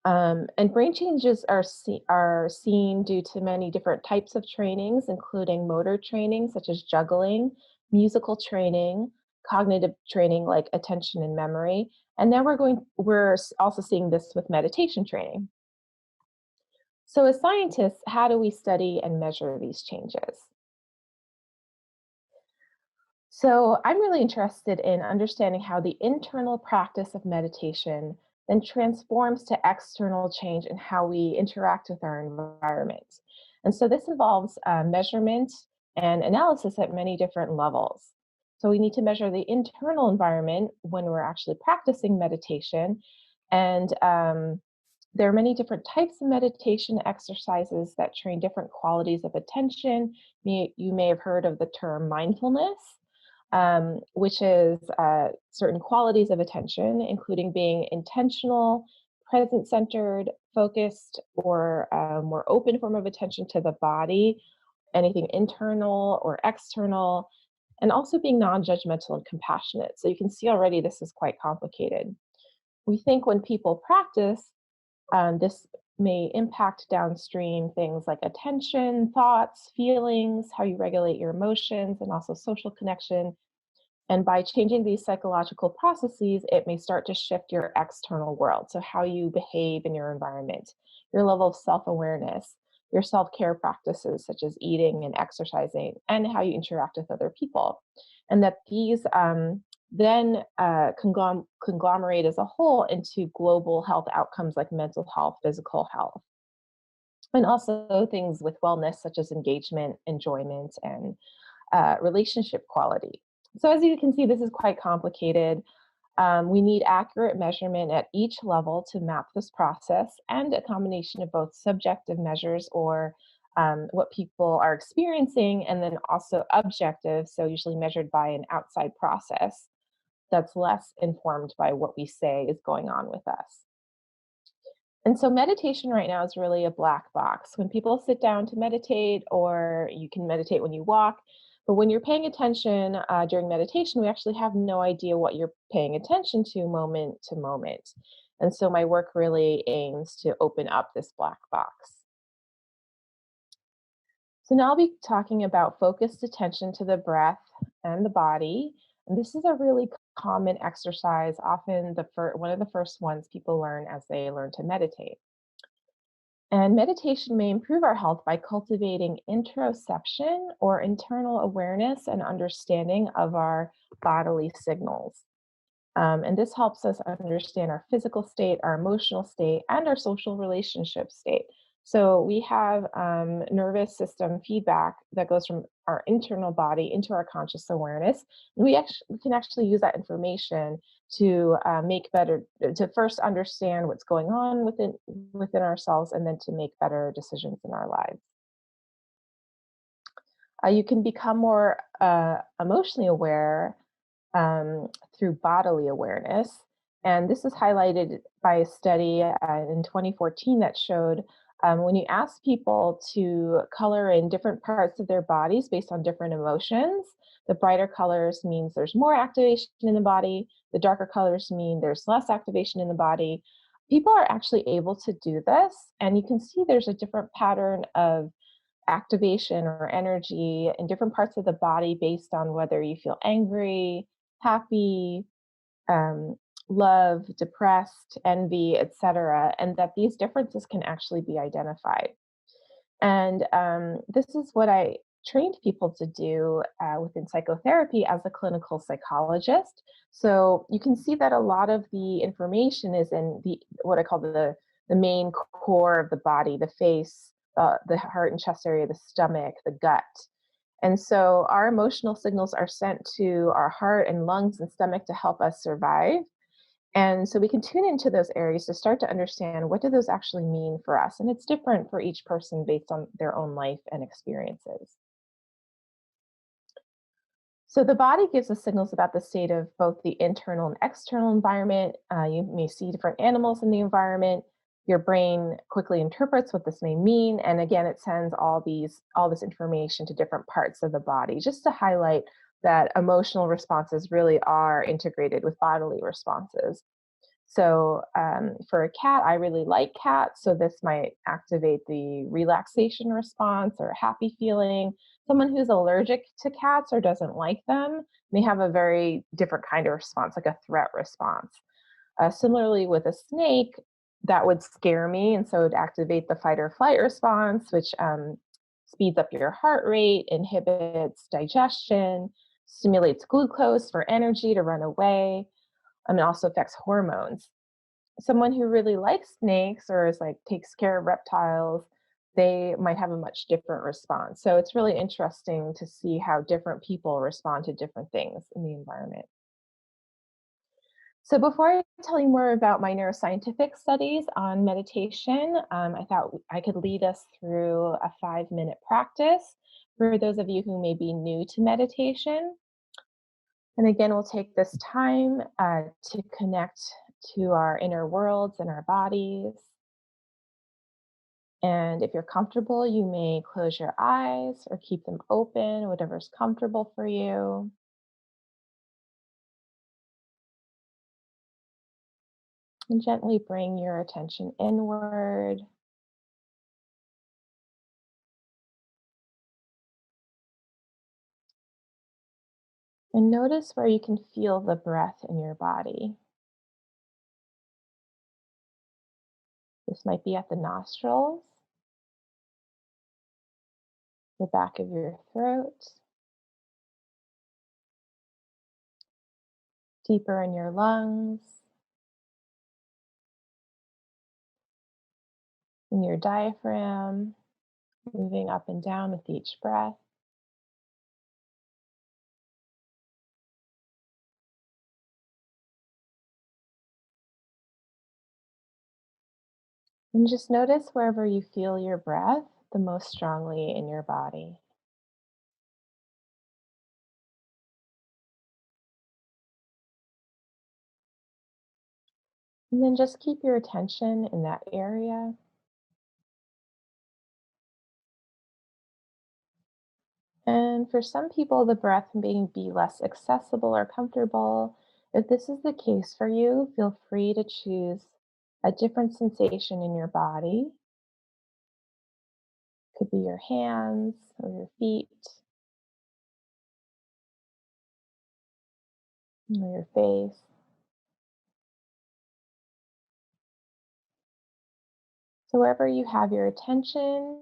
And brain changes are seen due to many different types of trainings, including motor training, such as juggling, musical training, cognitive training like attention and memory. And now we're also seeing this with meditation training. So as scientists, how do we study and measure these changes? So I'm really interested in understanding how the internal practice of meditation then transforms to external change in how we interact with our environment. And so this involves measurement and analysis at many different levels. So we need to measure the internal environment when we're actually practicing meditation. And there are many different types of meditation exercises that train different qualities of attention. You may have heard of the term mindfulness, which is certain qualities of attention, including being intentional, present-centered, focused, or more open form of attention to the body, anything internal or external, and also being non-judgmental and compassionate. So you can see already this is quite complicated. We think when people practice, this may impact downstream things like attention, thoughts, feelings, how you regulate your emotions, and also social connection. And by changing these psychological processes, it may start to shift your external world. So, how you behave in your environment, your level of self awareness, your self care practices, such as eating and exercising, and how you interact with other people. And that these then conglomerate as a whole into global health outcomes like mental health, physical health, and also things with wellness, such as engagement, enjoyment, and relationship quality. So as you can see, this is quite complicated. We need accurate measurement at each level to map this process, and a combination of both subjective measures, or what people are experiencing, and then also objective, so usually measured by an outside process that's less informed by what we say is going on with us. And so meditation right now is really a black box. When people sit down to meditate, or you can meditate when you walk, but when you're paying attention during meditation, we actually have no idea what you're paying attention to moment to moment. And so my work really aims to open up this black box. So now I'll be talking about focused attention to the breath and the body. And this is a really common exercise, often one of the first ones people learn as they learn to meditate. And meditation may improve our health by cultivating introception, or internal awareness and understanding of our bodily signals. And this helps us understand our physical state, our emotional state, and our social relationship state. So we have nervous system feedback that goes from our internal body into our conscious awareness. We can actually use that information to to first understand what's going on within ourselves, and then to make better decisions in our lives. You can become more emotionally aware through bodily awareness. And this is highlighted by a study in 2014 that showed when you ask people to color in different parts of their bodies based on different emotions, the brighter colors means there's more activation in the body, the darker colors mean there's less activation in the body. People are actually able to do this, and you can see there's a different pattern of activation or energy in different parts of the body based on whether you feel angry, happy, love, depressed, envy, etc., and that these differences can actually be identified. And this is what I trained people to do within psychotherapy as a clinical psychologist. So you can see that a lot of the information is in what I call the main core of the body, the face, the heart and chest area, the stomach, the gut. And so our emotional signals are sent to our heart and lungs and stomach to help us survive. And so we can tune into those areas to start to understand, what do those actually mean for us? And it's different for each person based on their own life and experiences. So the body gives us signals about the state of both the internal and external environment. You may see different animals in the environment. Your brain quickly interprets what this may mean. And again, it sends all this information to different parts of the body, just to highlight that emotional responses really are integrated with bodily responses. So for a cat, I really like cats, so this might activate the relaxation response or happy feeling. Someone who's allergic to cats or doesn't like them may have a very different kind of response, like a threat response. Similarly, with a snake, that would scare me, and so it would activate the fight or flight response, which speeds up your heart rate, inhibits digestion, stimulates glucose for energy to run away. It also affects hormones. Someone who really likes snakes, or takes care of reptiles, they might have a much different response. So it's really interesting to see how different people respond to different things in the environment. So before I tell you more about my neuroscientific studies on meditation, I thought I could lead us through a 5-minute practice for those of you who may be new to meditation. And again, we'll take this time to connect to our inner worlds and our bodies. And if you're comfortable, you may close your eyes or keep them open, whatever's comfortable for you. And gently bring your attention inward. And notice where you can feel the breath in your body. This might be at the nostrils, the back of your throat, deeper in your lungs, in your diaphragm, moving up and down with each breath. And just notice wherever you feel your breath the most strongly in your body. And then just keep your attention in that area. And for some people, the breath may be less accessible or comfortable. If this is the case for you, feel free to choose a different sensation in your body. Could be your hands or your feet or your face. So wherever you have your attention,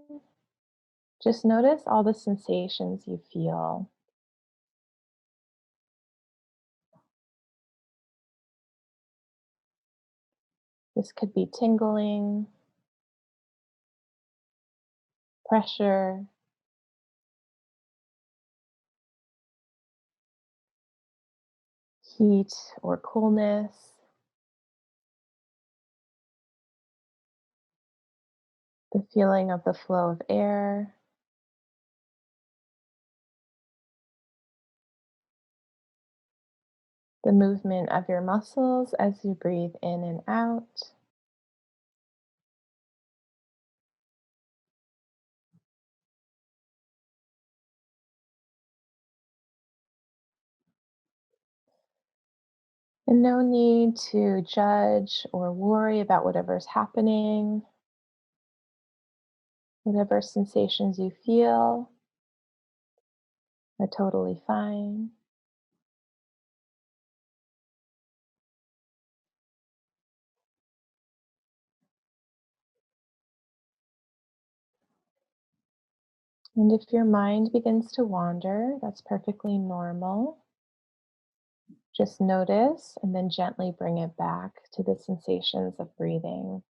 just notice all the sensations you feel. This could be tingling, pressure, heat or coolness, the feeling of the flow of air, the movement of your muscles as you breathe in and out. And no need to judge or worry about whatever's happening. Whatever sensations you feel are totally fine. And if your mind begins to wander, that's perfectly normal. Just notice and then gently bring it back to the sensations of breathing.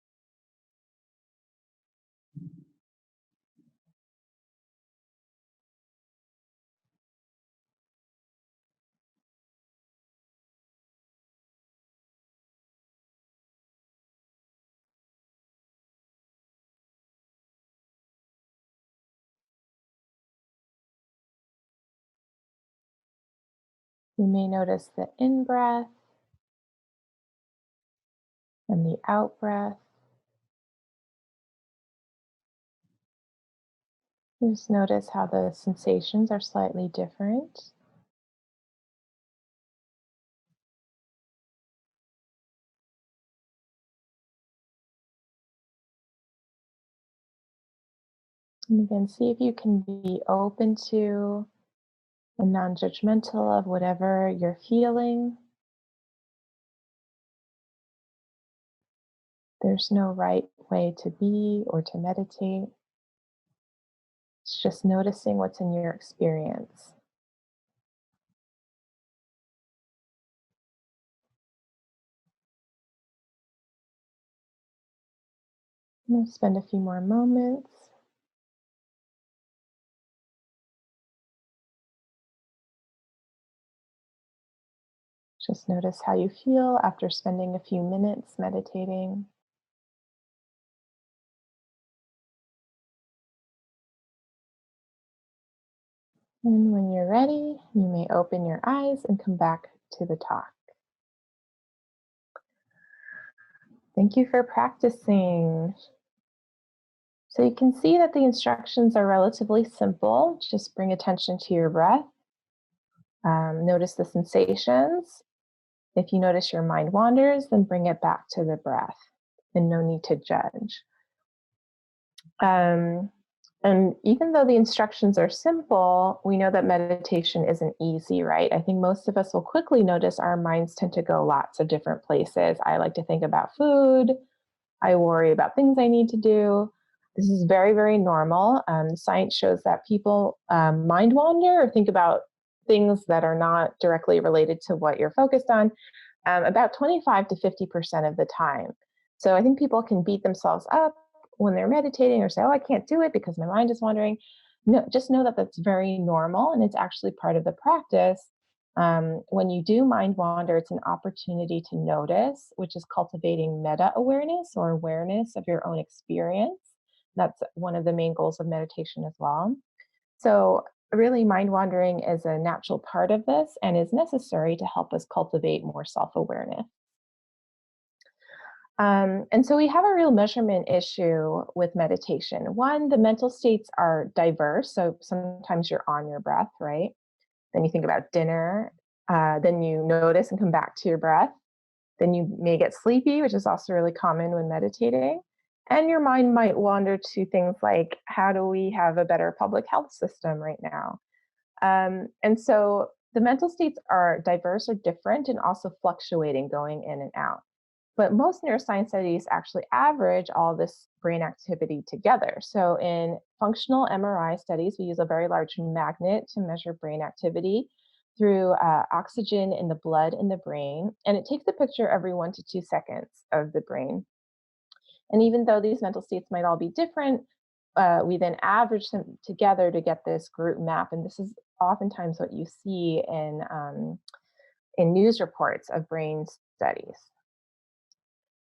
You may notice the in-breath and the out-breath. Just notice how the sensations are slightly different. And again, see if you can be open to and non-judgmental of whatever you're feeling. There's no right way to be or to meditate. It's just noticing what's in your experience. We'll spend a few more moments. Just notice how you feel after spending a few minutes meditating. And when you're ready, you may open your eyes and come back to the talk. Thank you for practicing. So you can see that the instructions are relatively simple. Just bring attention to your breath. Notice the sensations. If you notice your mind wanders, then bring it back to the breath, and no need to judge. And even though the instructions are simple, we know that meditation isn't easy, right? I think most of us will quickly notice our minds tend to go lots of different places. I like to think about food. I worry about things I need to do. This is very, very normal. Science shows that people mind wander or think about things that are not directly related to what you're focused on about 25 to 50% of the time. So I think people can beat themselves up when they're meditating or say, oh, I can't do it because my mind is wandering. No, just know that that's very normal and it's actually part of the practice. When you do mind wander, it's an opportunity to notice, which is cultivating meta awareness or awareness of your own experience. That's one of the main goals of meditation as well. So really, mind wandering is a natural part of this and is necessary to help us cultivate more self-awareness. And so we have a real measurement issue with meditation. One, the mental states are diverse. So sometimes you're on your breath, right? Then you think about dinner. Then you notice and come back to your breath. Then you may get sleepy, which is also really common when meditating. And your mind might wander to things like, how do we have a better public health system right now? And so the mental states are diverse or different and also fluctuating, going in and out. But most neuroscience studies actually average all this brain activity together. So in functional MRI studies, we use a very large magnet to measure brain activity through oxygen in the blood in the brain. And it takes a picture every 1 to 2 seconds of the brain. And even though these mental states might all be different, we then average them together to get this group map. And this is oftentimes what you see in news reports of brain studies.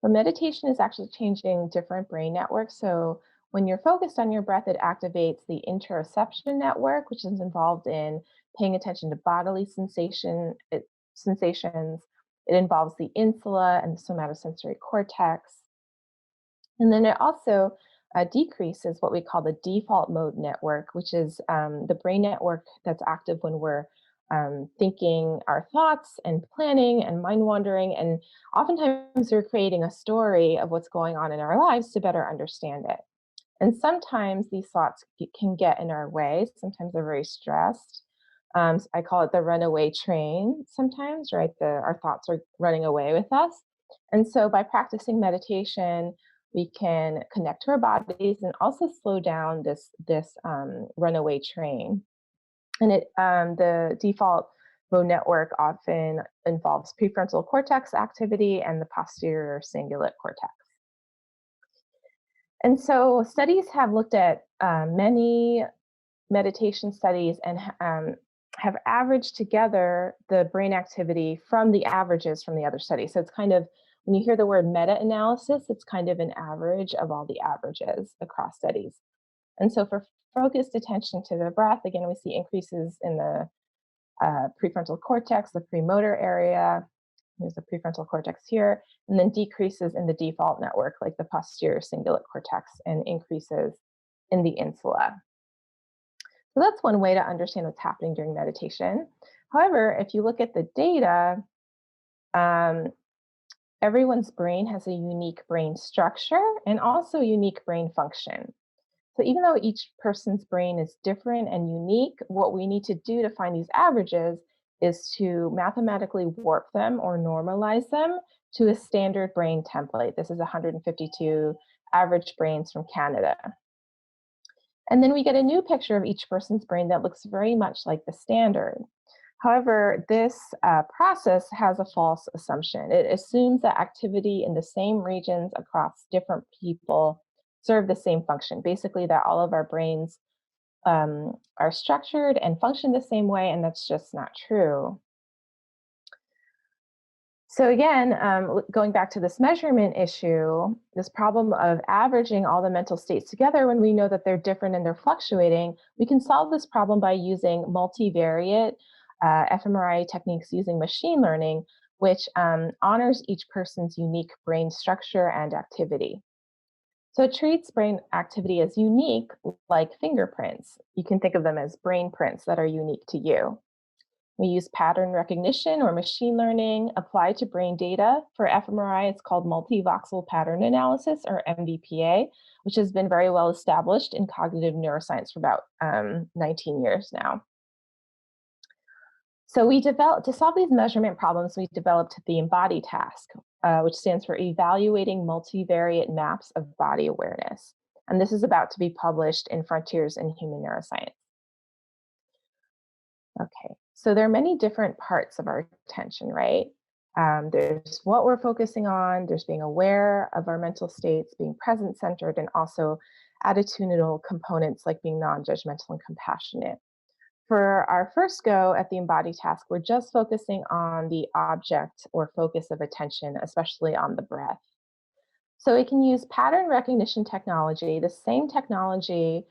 But meditation is actually changing different brain networks. So when you're focused on your breath, it activates the interoception network, which is involved in paying attention to bodily sensations. It involves the insula and the somatosensory cortex. And then it also decreases what we call the default mode network, which is the brain network that's active when we're thinking our thoughts and planning and mind wandering. And oftentimes we're creating a story of what's going on in our lives to better understand it. And sometimes these thoughts can get in our way. Sometimes they're very stressed. So I call it the runaway train sometimes, right? Our thoughts are running away with us. And so by practicing meditation, we can connect to our bodies and also slow down this runaway train. And the default mode network often involves prefrontal cortex activity and the posterior cingulate cortex. And so studies have looked at many meditation studies and have averaged together the brain activity from the averages from the other studies. So it's kind of, when you hear the word meta-analysis, it's kind of an average of all the averages across studies. And so for focused attention to the breath, again, we see increases in the prefrontal cortex, the premotor area. There's the prefrontal cortex here, and then decreases in the default network, like the posterior cingulate cortex, and increases in the insula. So that's one way to understand what's happening during meditation. However, if you look at the data, everyone's brain has a unique brain structure and also unique brain function. So even though each person's brain is different and unique, what we need to do to find these averages is to mathematically warp them or normalize them to a standard brain template. This is 152 average brains from Canada. And then we get a new picture of each person's brain that looks very much like the standard. However, this process has a false assumption. It assumes that activity in the same regions across different people serve the same function, basically that all of our brains are structured and function the same way, and that's just not true. So again, going back to this measurement issue, this problem of averaging all the mental states together when we know that they're different and they're fluctuating, we can solve this problem by using multivariate fMRI techniques using machine learning, which honors each person's unique brain structure and activity. So it treats brain activity as unique, like fingerprints. You can think of them as brain prints that are unique to you. We use pattern recognition or machine learning applied to brain data. For fMRI, it's called multivoxel pattern analysis, or MVPA, which has been very well established in cognitive neuroscience for about 19 years now. So to solve these measurement problems, we developed the Embody task, which stands for Evaluating Multivariate Maps of Body Awareness. And this is about to be published in Frontiers in Human Neuroscience. Okay, so there are many different parts of our attention, right? There's what we're focusing on, there's being aware of our mental states, being present-centered, and also attitudinal components like being non-judgmental and compassionate. For our first go at the Embody task, we're just focusing on the object or focus of attention, especially on the breath. So we can use pattern recognition technology, the same technology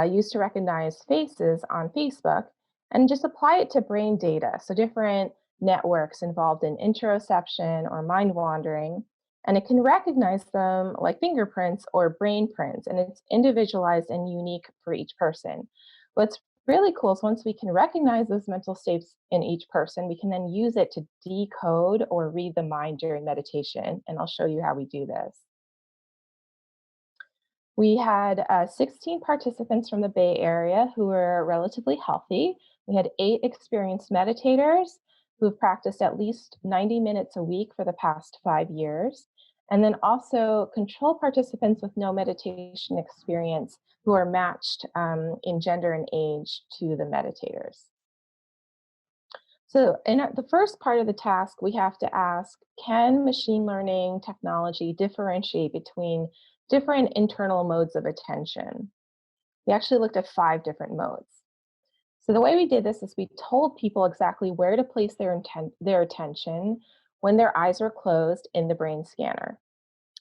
used to recognize faces on Facebook, and just apply it to brain data. So different networks involved in interoception or mind wandering, and it can recognize them like fingerprints or brain prints, and it's individualized and unique for each person. What's really cool is once we can recognize those mental states in each person, we can then use it to decode or read the mind during meditation, and I'll show you how we do this. We had 16 participants from the Bay Area who were relatively healthy. We had 8 experienced meditators who have practiced at least 90 minutes a week for the past 5 years. And then also control participants with no meditation experience who are matched in gender and age to the meditators. So in the first part of the task, we have to ask, can machine learning technology differentiate between different internal modes of attention? We actually looked at 5 different modes. So the way we did this is we told people exactly where to place their attention when their eyes are closed in the brain scanner.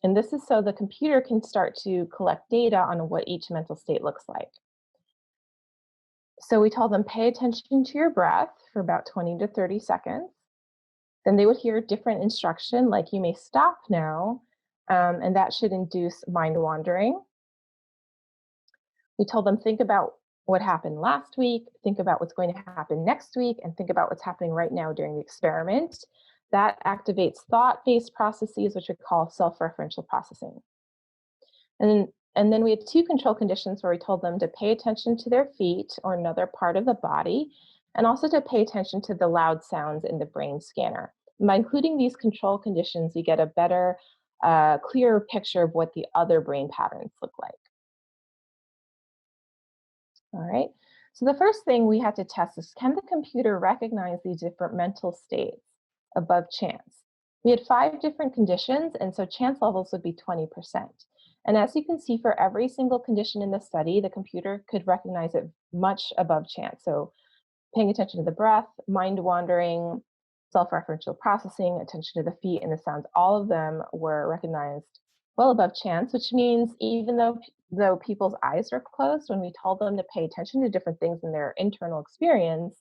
And this is so the computer can start to collect data on what each mental state looks like. So we told them, pay attention to your breath for about 20 to 30 seconds. Then they would hear different instruction, like you may stop now, and that should induce mind wandering. We told them, think about what happened last week, think about what's going to happen next week, and think about what's happening right now during the experiment. That activates thought-based processes, which we call self-referential processing. And then we had 2 control conditions where we told them to pay attention to their feet or another part of the body, and also to pay attention to the loud sounds in the brain scanner. And by including these control conditions, we get a better, clearer picture of what the other brain patterns look like. All right, so the first thing we had to test is, can the computer recognize these different mental states above chance? We had 5 different conditions, and so chance levels would be 20%. And as you can see, for every single condition in the study, the computer could recognize it much above chance. So paying attention to the breath, mind wandering, self-referential processing, attention to the feet and the sounds, all of them were recognized well above chance, which means even though people's eyes were closed, when we told them to pay attention to different things in their internal experience,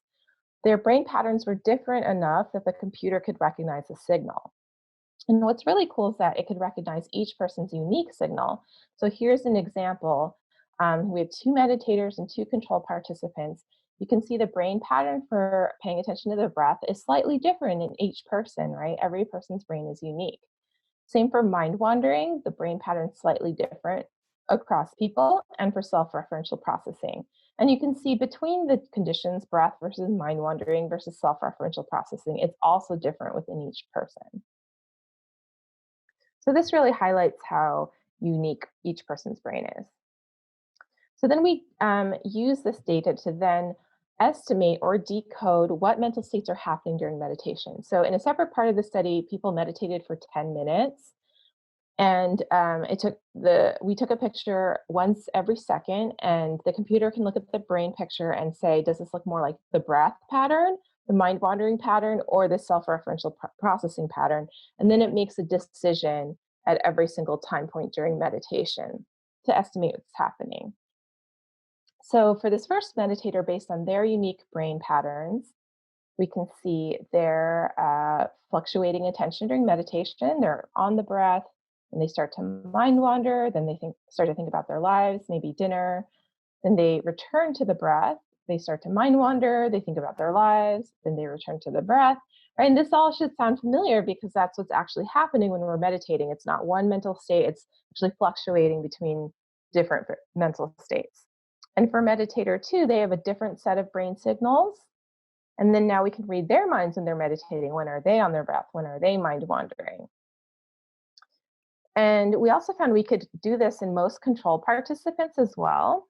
their brain patterns were different enough that the computer could recognize the signal. And what's really cool is that it could recognize each person's unique signal. So here's an example. We have 2 meditators and 2 control participants. You can see the brain pattern for paying attention to the breath is slightly different in each person, right? Every person's brain is unique. Same for mind wandering, the brain pattern is slightly different across people, and for self-referential processing. And you can see between the conditions, breath versus mind wandering versus self-referential processing, it's also different within each person. So this really highlights how unique each person's brain is. So then we use this data to then estimate or decode what mental states are happening during meditation. So in a separate part of the study, people meditated for 10 minutes. And we took a picture once every second, and the computer can look at the brain picture and say, does this look more like the breath pattern the mind wandering pattern or the self-referential processing pattern. And then it makes a decision at every single time point during meditation to estimate what's happening. So for this first meditator, based on their unique brain patterns, we can see their fluctuating attention during meditation. They're on the breath, and they start to mind wander. Then they start to think about their lives, maybe dinner. Then they return to the breath. They start to mind wander. They think about their lives. Then they return to the breath. Right? And this all should sound familiar because that's what's actually happening when we're meditating. It's not one mental state. It's actually fluctuating between different mental states. And for meditator 2, they have a different set of brain signals. And then now we can read their minds when they're meditating. When are they on their breath? When are they mind wandering? And we also found we could do this in most control participants as well.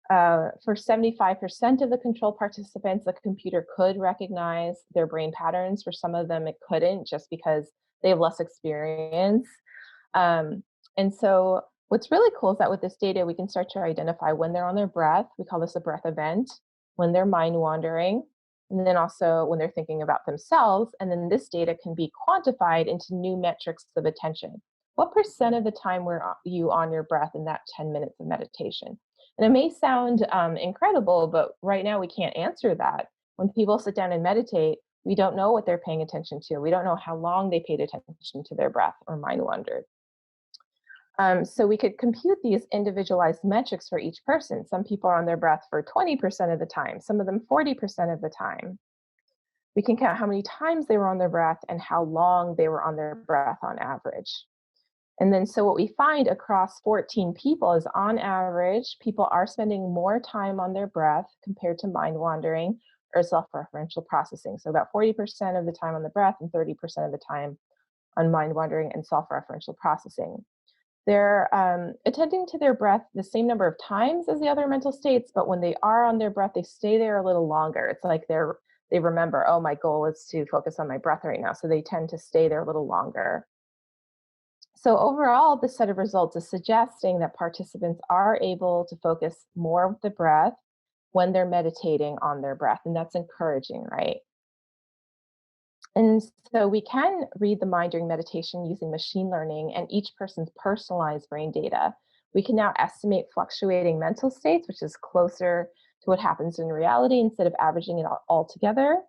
For 75% of the control participants, the computer could recognize their brain patterns. For some of them, it couldn't, just because they have less experience. And so what's really cool is that with this data, we can start to identify when they're on their breath. We call this a breath event, when they're mind wandering, and then also when they're thinking about themselves. And then this data can be quantified into new metrics of attention. What % of the time were you on your breath in that 10 minutes of meditation? And it may sound incredible, but right now we can't answer that. When people sit down and meditate, we don't know what they're paying attention to. We don't know how long they paid attention to their breath or mind wandered. So we could compute these individualized metrics for each person. Some people are on their breath for 20% of the time, some of them 40% of the time. We can count how many times they were on their breath and how long they were on their breath on average. And then so what we find across 14 people is, on average, people are spending more time on their breath compared to mind wandering or self-referential processing. So about 40% of the time on the breath and 30% of the time on mind wandering and self-referential processing. They're attending to their breath the same number of times as the other mental states, but when they are on their breath, they stay there a little longer. It's like they remember, oh, my goal is to focus on my breath right now. So they tend to stay there a little longer. So overall, this set of results is suggesting that participants are able to focus more with the breath when they're meditating on their breath, and that's encouraging, right? And so we can read the mind during meditation using machine learning and each person's personalized brain data. We can now estimate fluctuating mental states, which is closer to what happens in reality instead of averaging it all together.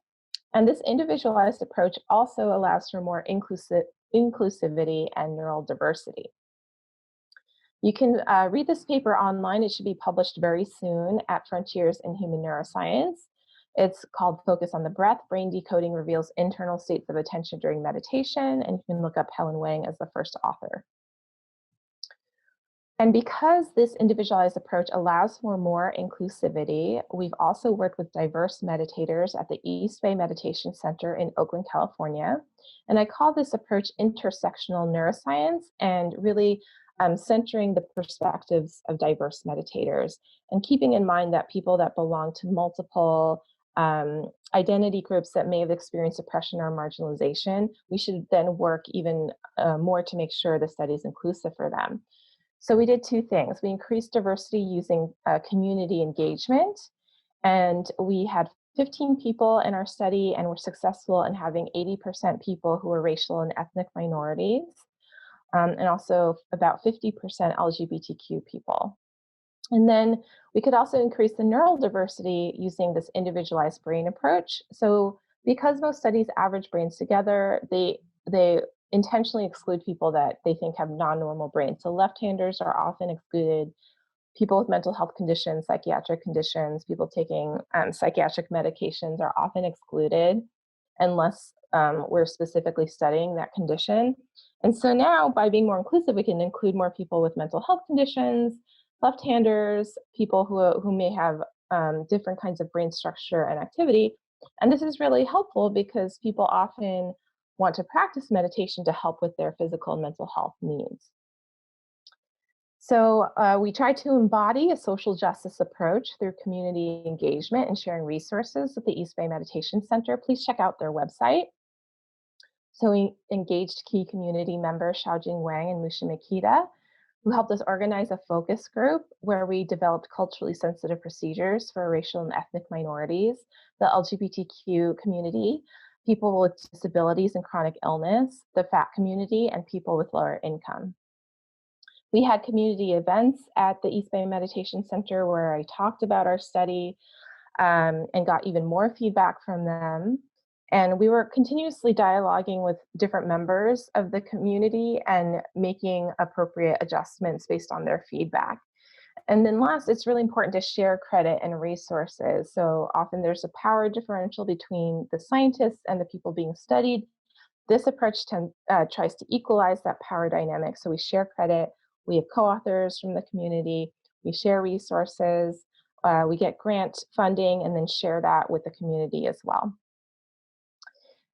And this individualized approach also allows for more inclusivity and neural diversity. You can read this paper online. It should be published very soon at Frontiers in Human Neuroscience. It's called Focus on the Breath, Brain Decoding Reveals Internal States of Attention During Meditation, and you can look up Helen Wang as the first author. And because this individualized approach allows for more inclusivity, we've also worked with diverse meditators at the East Bay Meditation Center in Oakland, California. And I call this approach intersectional neuroscience, and really centering the perspectives of diverse meditators and keeping in mind that people that belong to multiple identity groups that may have experienced oppression or marginalization, we should then work even more to make sure the study is inclusive for them. So we did two things. We increased diversity using community engagement, and we had 15 people in our study, and were successful in having 80% people who are racial and ethnic minorities, and also about 50% LGBTQ people. And then we could also increase the neural diversity using this individualized brain approach. So because most studies average brains together, they intentionally exclude people that they think have non-normal brains. So left-handers are often excluded, people with mental health conditions, psychiatric conditions, people taking psychiatric medications are often excluded unless we're specifically studying that condition. And so now, by being more inclusive, we can include more people with mental health conditions, left-handers, people who may have different kinds of brain structure and activity. And this is really helpful because people often want to practice meditation to help with their physical and mental health needs. So we try to embody a social justice approach through community engagement and sharing resources at the East Bay Meditation Center. Please check out their website. So we engaged key community members Xiaojing Wang and Musha Makita. who helped us organize a focus group where we developed culturally sensitive procedures for racial and ethnic minorities, the LGBTQ community, people with disabilities and chronic illness, the fat community, and people with lower income. We had community events at the East Bay Meditation Center where I talked about our study and got even more feedback from them. And we were continuously dialoguing with different members of the community and making appropriate adjustments based on their feedback. And then last, it's really important to share credit and resources. So often there's a power differential between the scientists and the people being studied. This approach tries to equalize that power dynamic. So we share credit, we have co-authors from the community, we share resources, we get grant funding, and then share that with the community as well.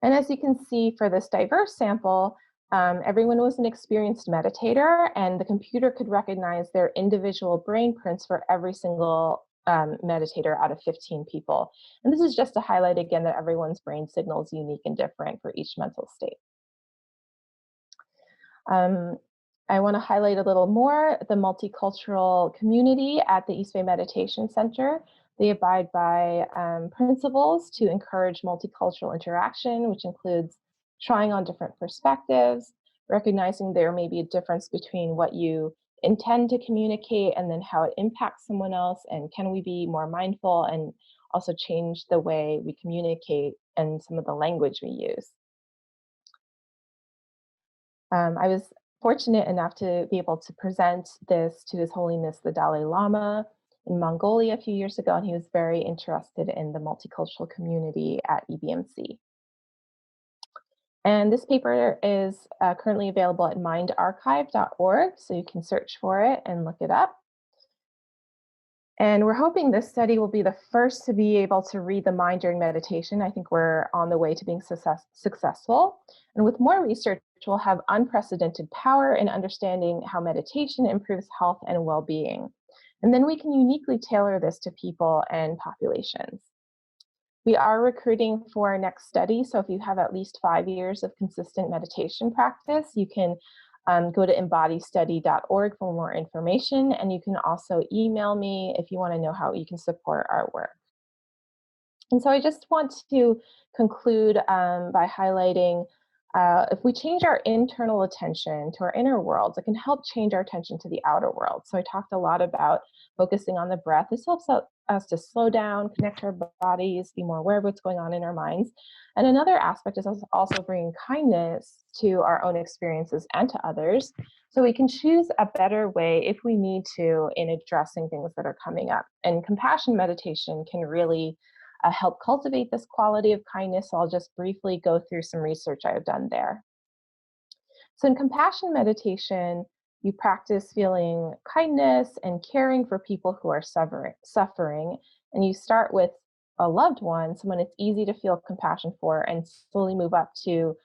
And as you can see for this diverse sample, everyone was an experienced meditator, and the computer could recognize their individual brain prints for every single meditator out of 15 people. And this is just to highlight again that everyone's brain signal is unique and different for each mental state. I want to highlight a little more the multicultural community at the East Bay Meditation Center. They abide by principles to encourage multicultural interaction, which includes trying on different perspectives, recognizing there may be a difference between what you intend to communicate and then how it impacts someone else, and can we be more mindful and also change the way we communicate and some of the language we use. I was fortunate enough to be able to present this to His Holiness the Dalai Lama in Mongolia a few years ago, and he was very interested in the multicultural community at EBMC. And this paper is currently available at mindarchive.org, so you can search for it and look it up. And we're hoping this study will be the first to be able to read the mind during meditation. I think we're on the way to being successful. And with more research, we'll have unprecedented power in understanding how meditation improves health and well-being. And then we can uniquely tailor this to people and populations. We are recruiting for our next study. So if you have at least 5 years of consistent meditation practice, you can go to embodystudy.org for more information. And you can also email me if you want to know how you can support our work. And so I just want to conclude by highlighting if we change our internal attention to our inner worlds, it can help change our attention to the outer world. So I talked a lot about focusing on the breath. This helps us to slow down, connect our bodies, be more aware of what's going on in our minds. And another aspect is also bringing kindness to our own experiences and to others, so we can choose a better way if we need to in addressing things that are coming up. And compassion meditation can really help cultivate this quality of kindness. So I'll just briefly go through some research I have done there. So in compassion meditation, you practice feeling kindness and caring for people who are suffering. And you start with a loved one, someone it's easy to feel compassion for, and slowly move up to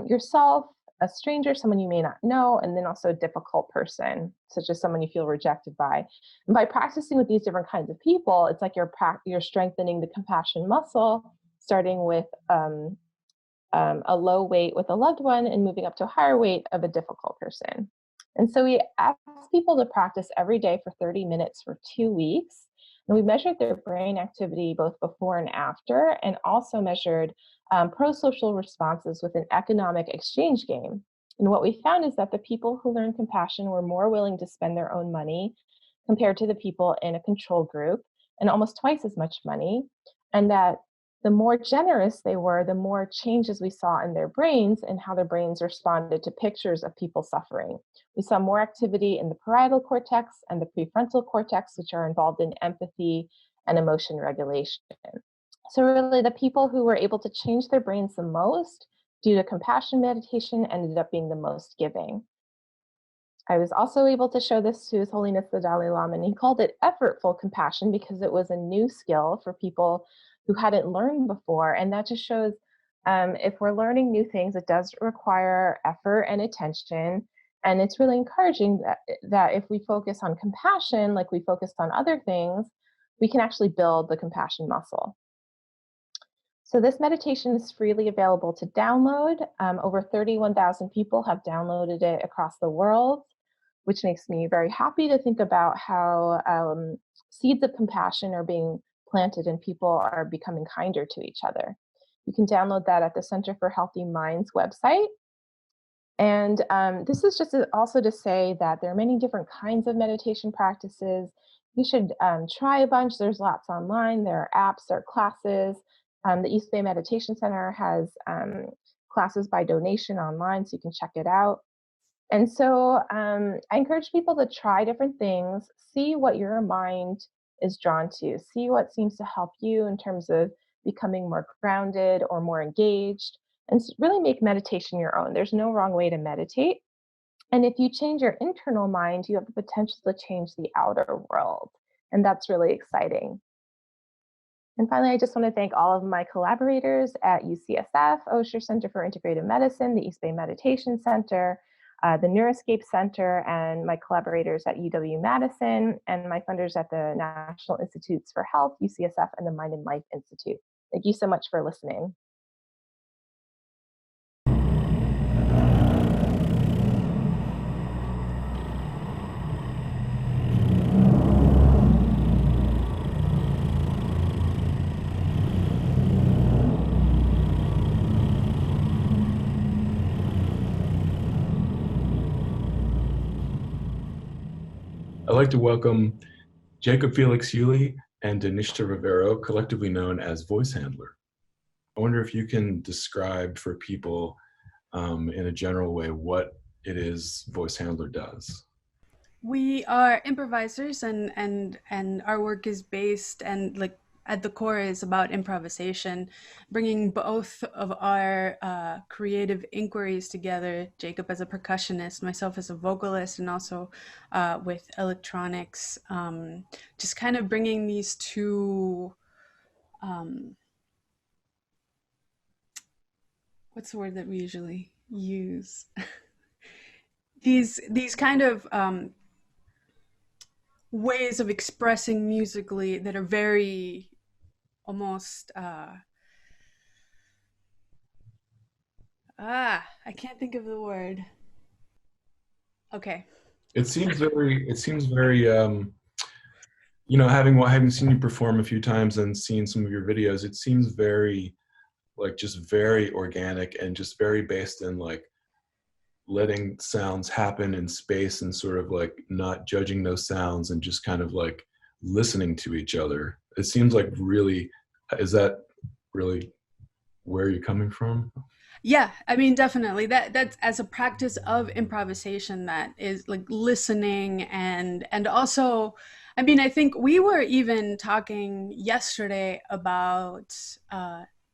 yourself, a stranger, someone you may not know, and then also a difficult person, such as someone you feel rejected by. And by practicing with these different kinds of people, it's like you're strengthening the compassion muscle, starting with a low weight with a loved one and moving up to a higher weight of a difficult person. And so we ask people to practice every day for 30 minutes for 2 weeks. And we measured their brain activity both before and after, and also measured pro-social responses with an economic exchange game. And what we found is that the people who learned compassion were more willing to spend their own money compared to the people in a control group, and almost twice as much money. And that the more generous they were, the more changes we saw in their brains and how their brains responded to pictures of people suffering. We saw more activity in the parietal cortex and the prefrontal cortex, which are involved in empathy and emotion regulation. So really, the people who were able to change their brains the most due to compassion meditation ended up being the most giving. I was also able to show this to His Holiness the Dalai Lama, and he called it effortful compassion because it was a new skill for people who hadn't learned before. And that just shows if we're learning new things, it does require effort and attention. And it's really encouraging that if we focus on compassion, like we focused on other things, we can actually build the compassion muscle. So this meditation is freely available to download. Over 31,000 people have downloaded it across the world. which makes me very happy to think about how seeds of compassion are being planted and people are becoming kinder to each other. You can download that at the Center for Healthy Minds website. And this is just also to say that there are many different kinds of meditation practices. You should try a bunch. There's lots online. There are apps, there are classes. The East Bay Meditation Center has classes by donation online, so you can check it out. And so I encourage people to try different things, see what your mind is drawn to, see what seems to help you in terms of becoming more grounded or more engaged, and really make meditation your own. There's no wrong way to meditate. And if you change your internal mind, you have the potential to change the outer world. And that's really exciting. And finally, I just want to thank all of my collaborators at UCSF Osher Center for Integrative Medicine, the East Bay Meditation Center, the Neuroscape Center, and my collaborators at UW-Madison, and my funders at the National Institutes for Health, UCSF, and the Mind and Life Institute. Thank you so much for listening. I'd like to welcome Jacob Felix Yuli and Denishta Rivero, collectively known as Voice Handler. I wonder if you can describe for people in a general way what it is Voice Handler does. We are improvisers, and our work is based and like at the core is about improvisation, bringing both of our creative inquiries together. Jacob as a percussionist, myself as a vocalist, and also with electronics. Just kind of bringing these two. What's the word that we usually use? these kind of ways of expressing musically that are very almost I can't think of the word. Okay. It seems very you know, having seen you perform a few times and seen some of your videos, it seems very just very organic and just very based in like letting sounds happen in space and sort of like not judging those sounds and just kind of like listening to each other. It seems like really, is that really where you're coming from? Yeah, I mean, definitely that's as a practice of improvisation, that is like listening and also, I mean, I think we were even talking yesterday about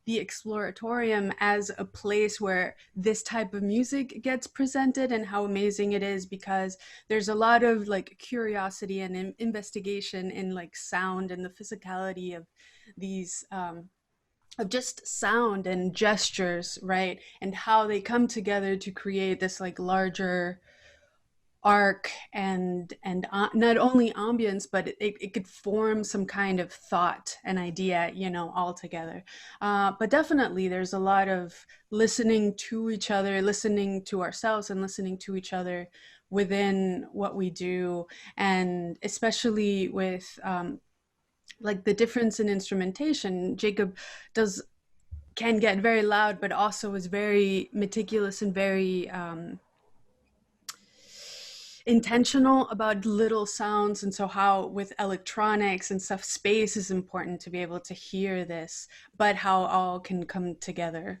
the Exploratorium as a place where this type of music gets presented, and how amazing it is because there's a lot of like curiosity and investigation in like sound and the physicality of these of just sound and gestures, right? And how they come together to create this like larger arc and not only ambience, but it could form some kind of thought and idea, you know, all together. But definitely there's a lot of listening to each other, listening to ourselves, and listening to each other within what we do. And especially with like the difference in instrumentation, Jacob can get very loud, but also is very meticulous and very intentional about little sounds. And so how with electronics and stuff, space is important to be able to hear this, but how all can come together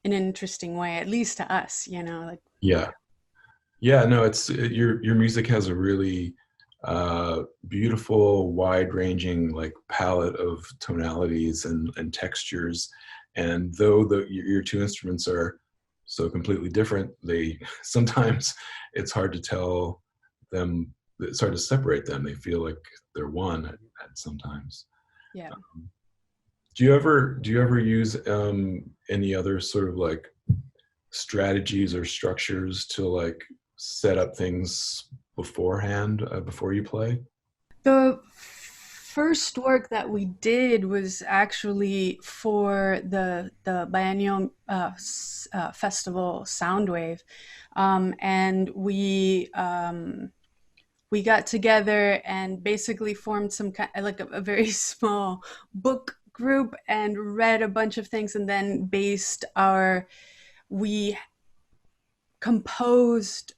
in an interesting way, at least to us, you know, like. Yeah, no, it's your music has a really beautiful, wide-ranging like palette of tonalities and textures. And though your two instruments are so completely different, they sometimes it's hard to tell them. It's hard to separate them. They feel like they're one at sometimes. Yeah. Do you ever use any other sort of like strategies or structures to like set up things beforehand before you play? The first work that we did was actually for the biennial festival Soundwave, and we got together and basically formed some kind like a very small book group and read a bunch of things, and then we composed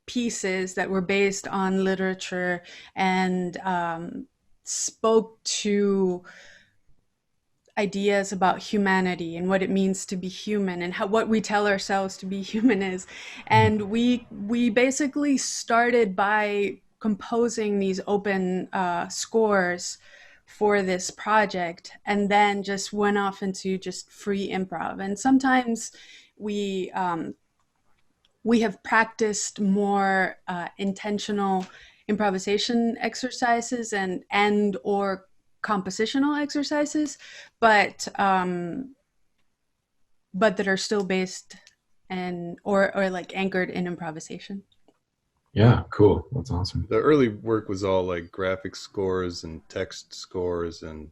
pieces that were based on literature and spoke to ideas about humanity and what it means to be human and what we tell ourselves to be human is. And we basically started by composing these open scores for this project, and then just went off into just free improv. And sometimes we have practiced more intentional improvisation exercises and or compositional exercises, but that are still based and or like anchored in improvisation. Yeah, cool. That's awesome. The early work was all like graphic scores and text scores and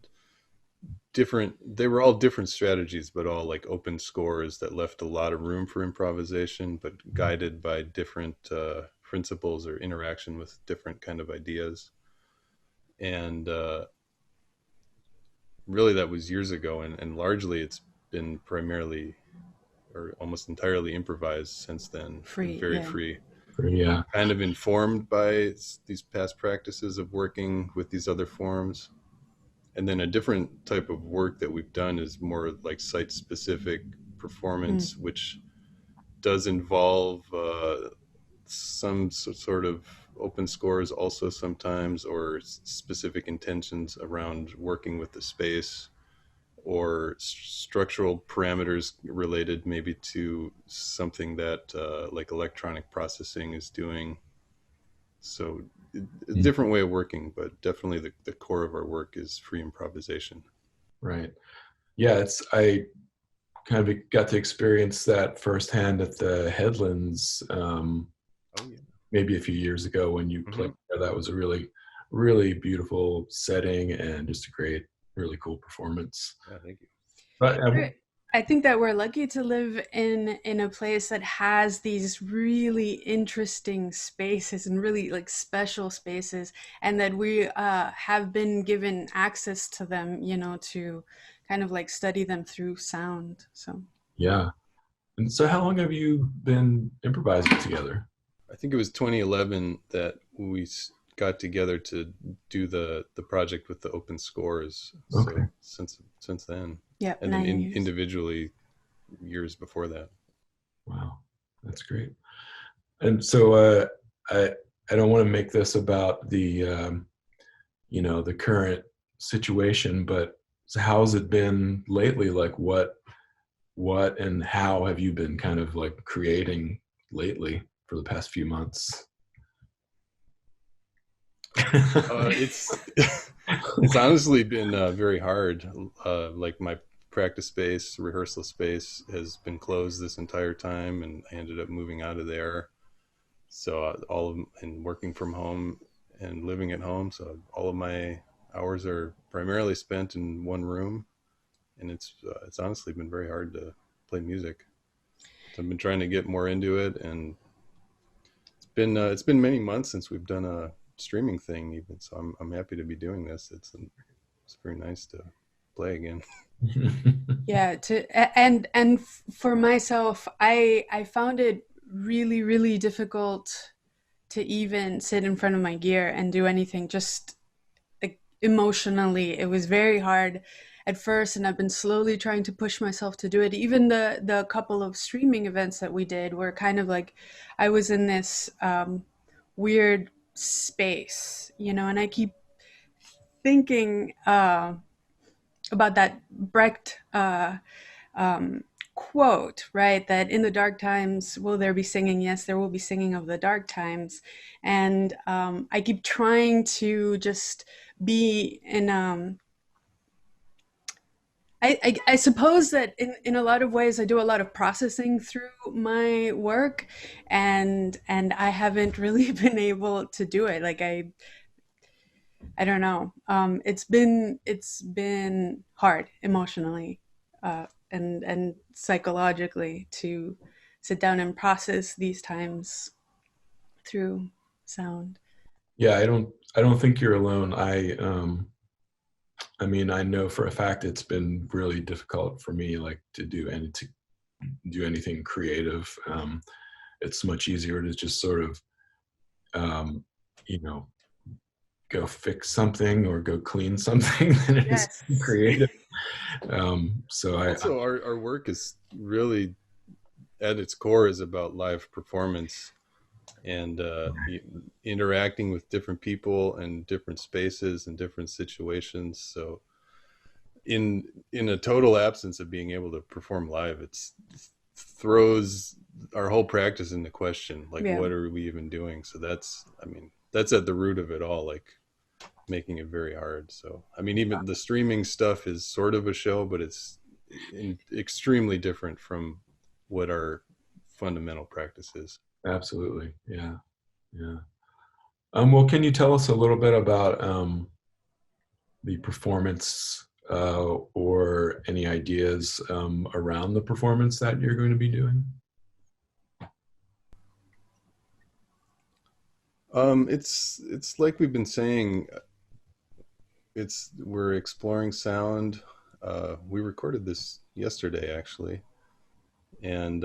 they were all different strategies, but all like open scores that left a lot of room for improvisation, but guided by different principles or interaction with different kind of ideas. And really that was years ago, and largely it's been primarily or almost entirely improvised since then. Free, very yeah. free. Yeah. Kind of informed by these past practices of working with these other forms. And then a different type of work that we've done is more like site-specific performance, which does involve some sort of open scores also sometimes, or specific intentions around working with the space, or structural parameters related maybe to something that like electronic processing is doing. So a different way of working, but definitely the core of our work is free improvisation. Right. Yeah, I kind of got to experience that firsthand at the Headlands maybe a few years ago when you played there. That was a really, really beautiful setting and just a great, really cool performance. Yeah, thank you. But I think that we're lucky to live in a place that has these really interesting spaces and really like special spaces, and that we have been given access to them, to kind of like study them through sound. So yeah. And so how long have you been improvising together? I think it was 2011 that we got together to do the project with the open scores. Okay. So since then. Yeah. And then individually years before that. Wow, that's great. And so I don't want to make this about the the current situation, but so how's it been lately? Like what and how have you been kind of like creating lately for the past few months? It's honestly been very hard. Like my practice space, rehearsal space has been closed this entire time, and I ended up moving out of there. So and working from home and living at home. So all of my hours are primarily spent in one room, and it's honestly been very hard to play music. So I've been trying to get more into it, and it's been many months since we've done a streaming thing even. So I'm happy to be doing this. It's very nice to play again. Yeah, and for myself, I found it really, really difficult to even sit in front of my gear and do anything. Just like emotionally, it was very hard at first, and I've been slowly trying to push myself to do it. Even the couple of streaming events that we did were kind of like I was in this weird space, and I keep thinking about that Brecht quote, right? That in the dark times, will there be singing? Yes, there will be singing of the dark times. And I keep trying to just be in, I suppose that in a lot of ways, I do a lot of processing through my work, and I haven't really been able to do it. Like I don't know. It's been hard emotionally, and psychologically to sit down and process these times through sound. Yeah, I don't think you're alone. I mean, I know for a fact it's been really difficult for me, like to do anything creative. It's much easier to just sort of, um, you know, go fix something or go clean something than it is to be Yes. creative. So Also, our work is really at its core is about live performance and interacting with different people and different spaces and different situations. So in a total absence of being able to perform live, it's throws our whole practice into question. Like, Yeah. what are we even doing? So that's, I mean, that's at the root of it all, like making it very hard. So, I mean, even the streaming stuff is sort of a show, but it's extremely different from what our fundamental practice is. absolutely, yeah, yeah. Well, can you tell us a little bit about the performance or any ideas around the performance that you're going to be doing? It's like we've been saying, we're exploring sound. We recorded this yesterday actually, and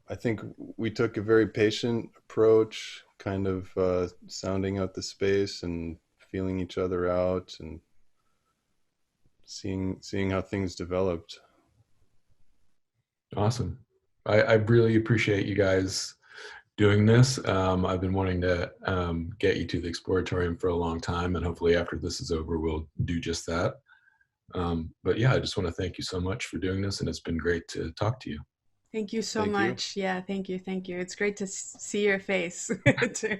I think we took a very patient approach, kind of sounding out the space and feeling each other out and seeing how things developed. Awesome. I really appreciate you guys doing this. I've been wanting to get you to the Exploratorium for a long time, and hopefully after this is over, we'll do just that. But yeah, I just want to thank you so much for doing this, and it's been great to talk to you. Thank you so Thank you. much. Yeah, thank you. Thank you. It's great to see your face too.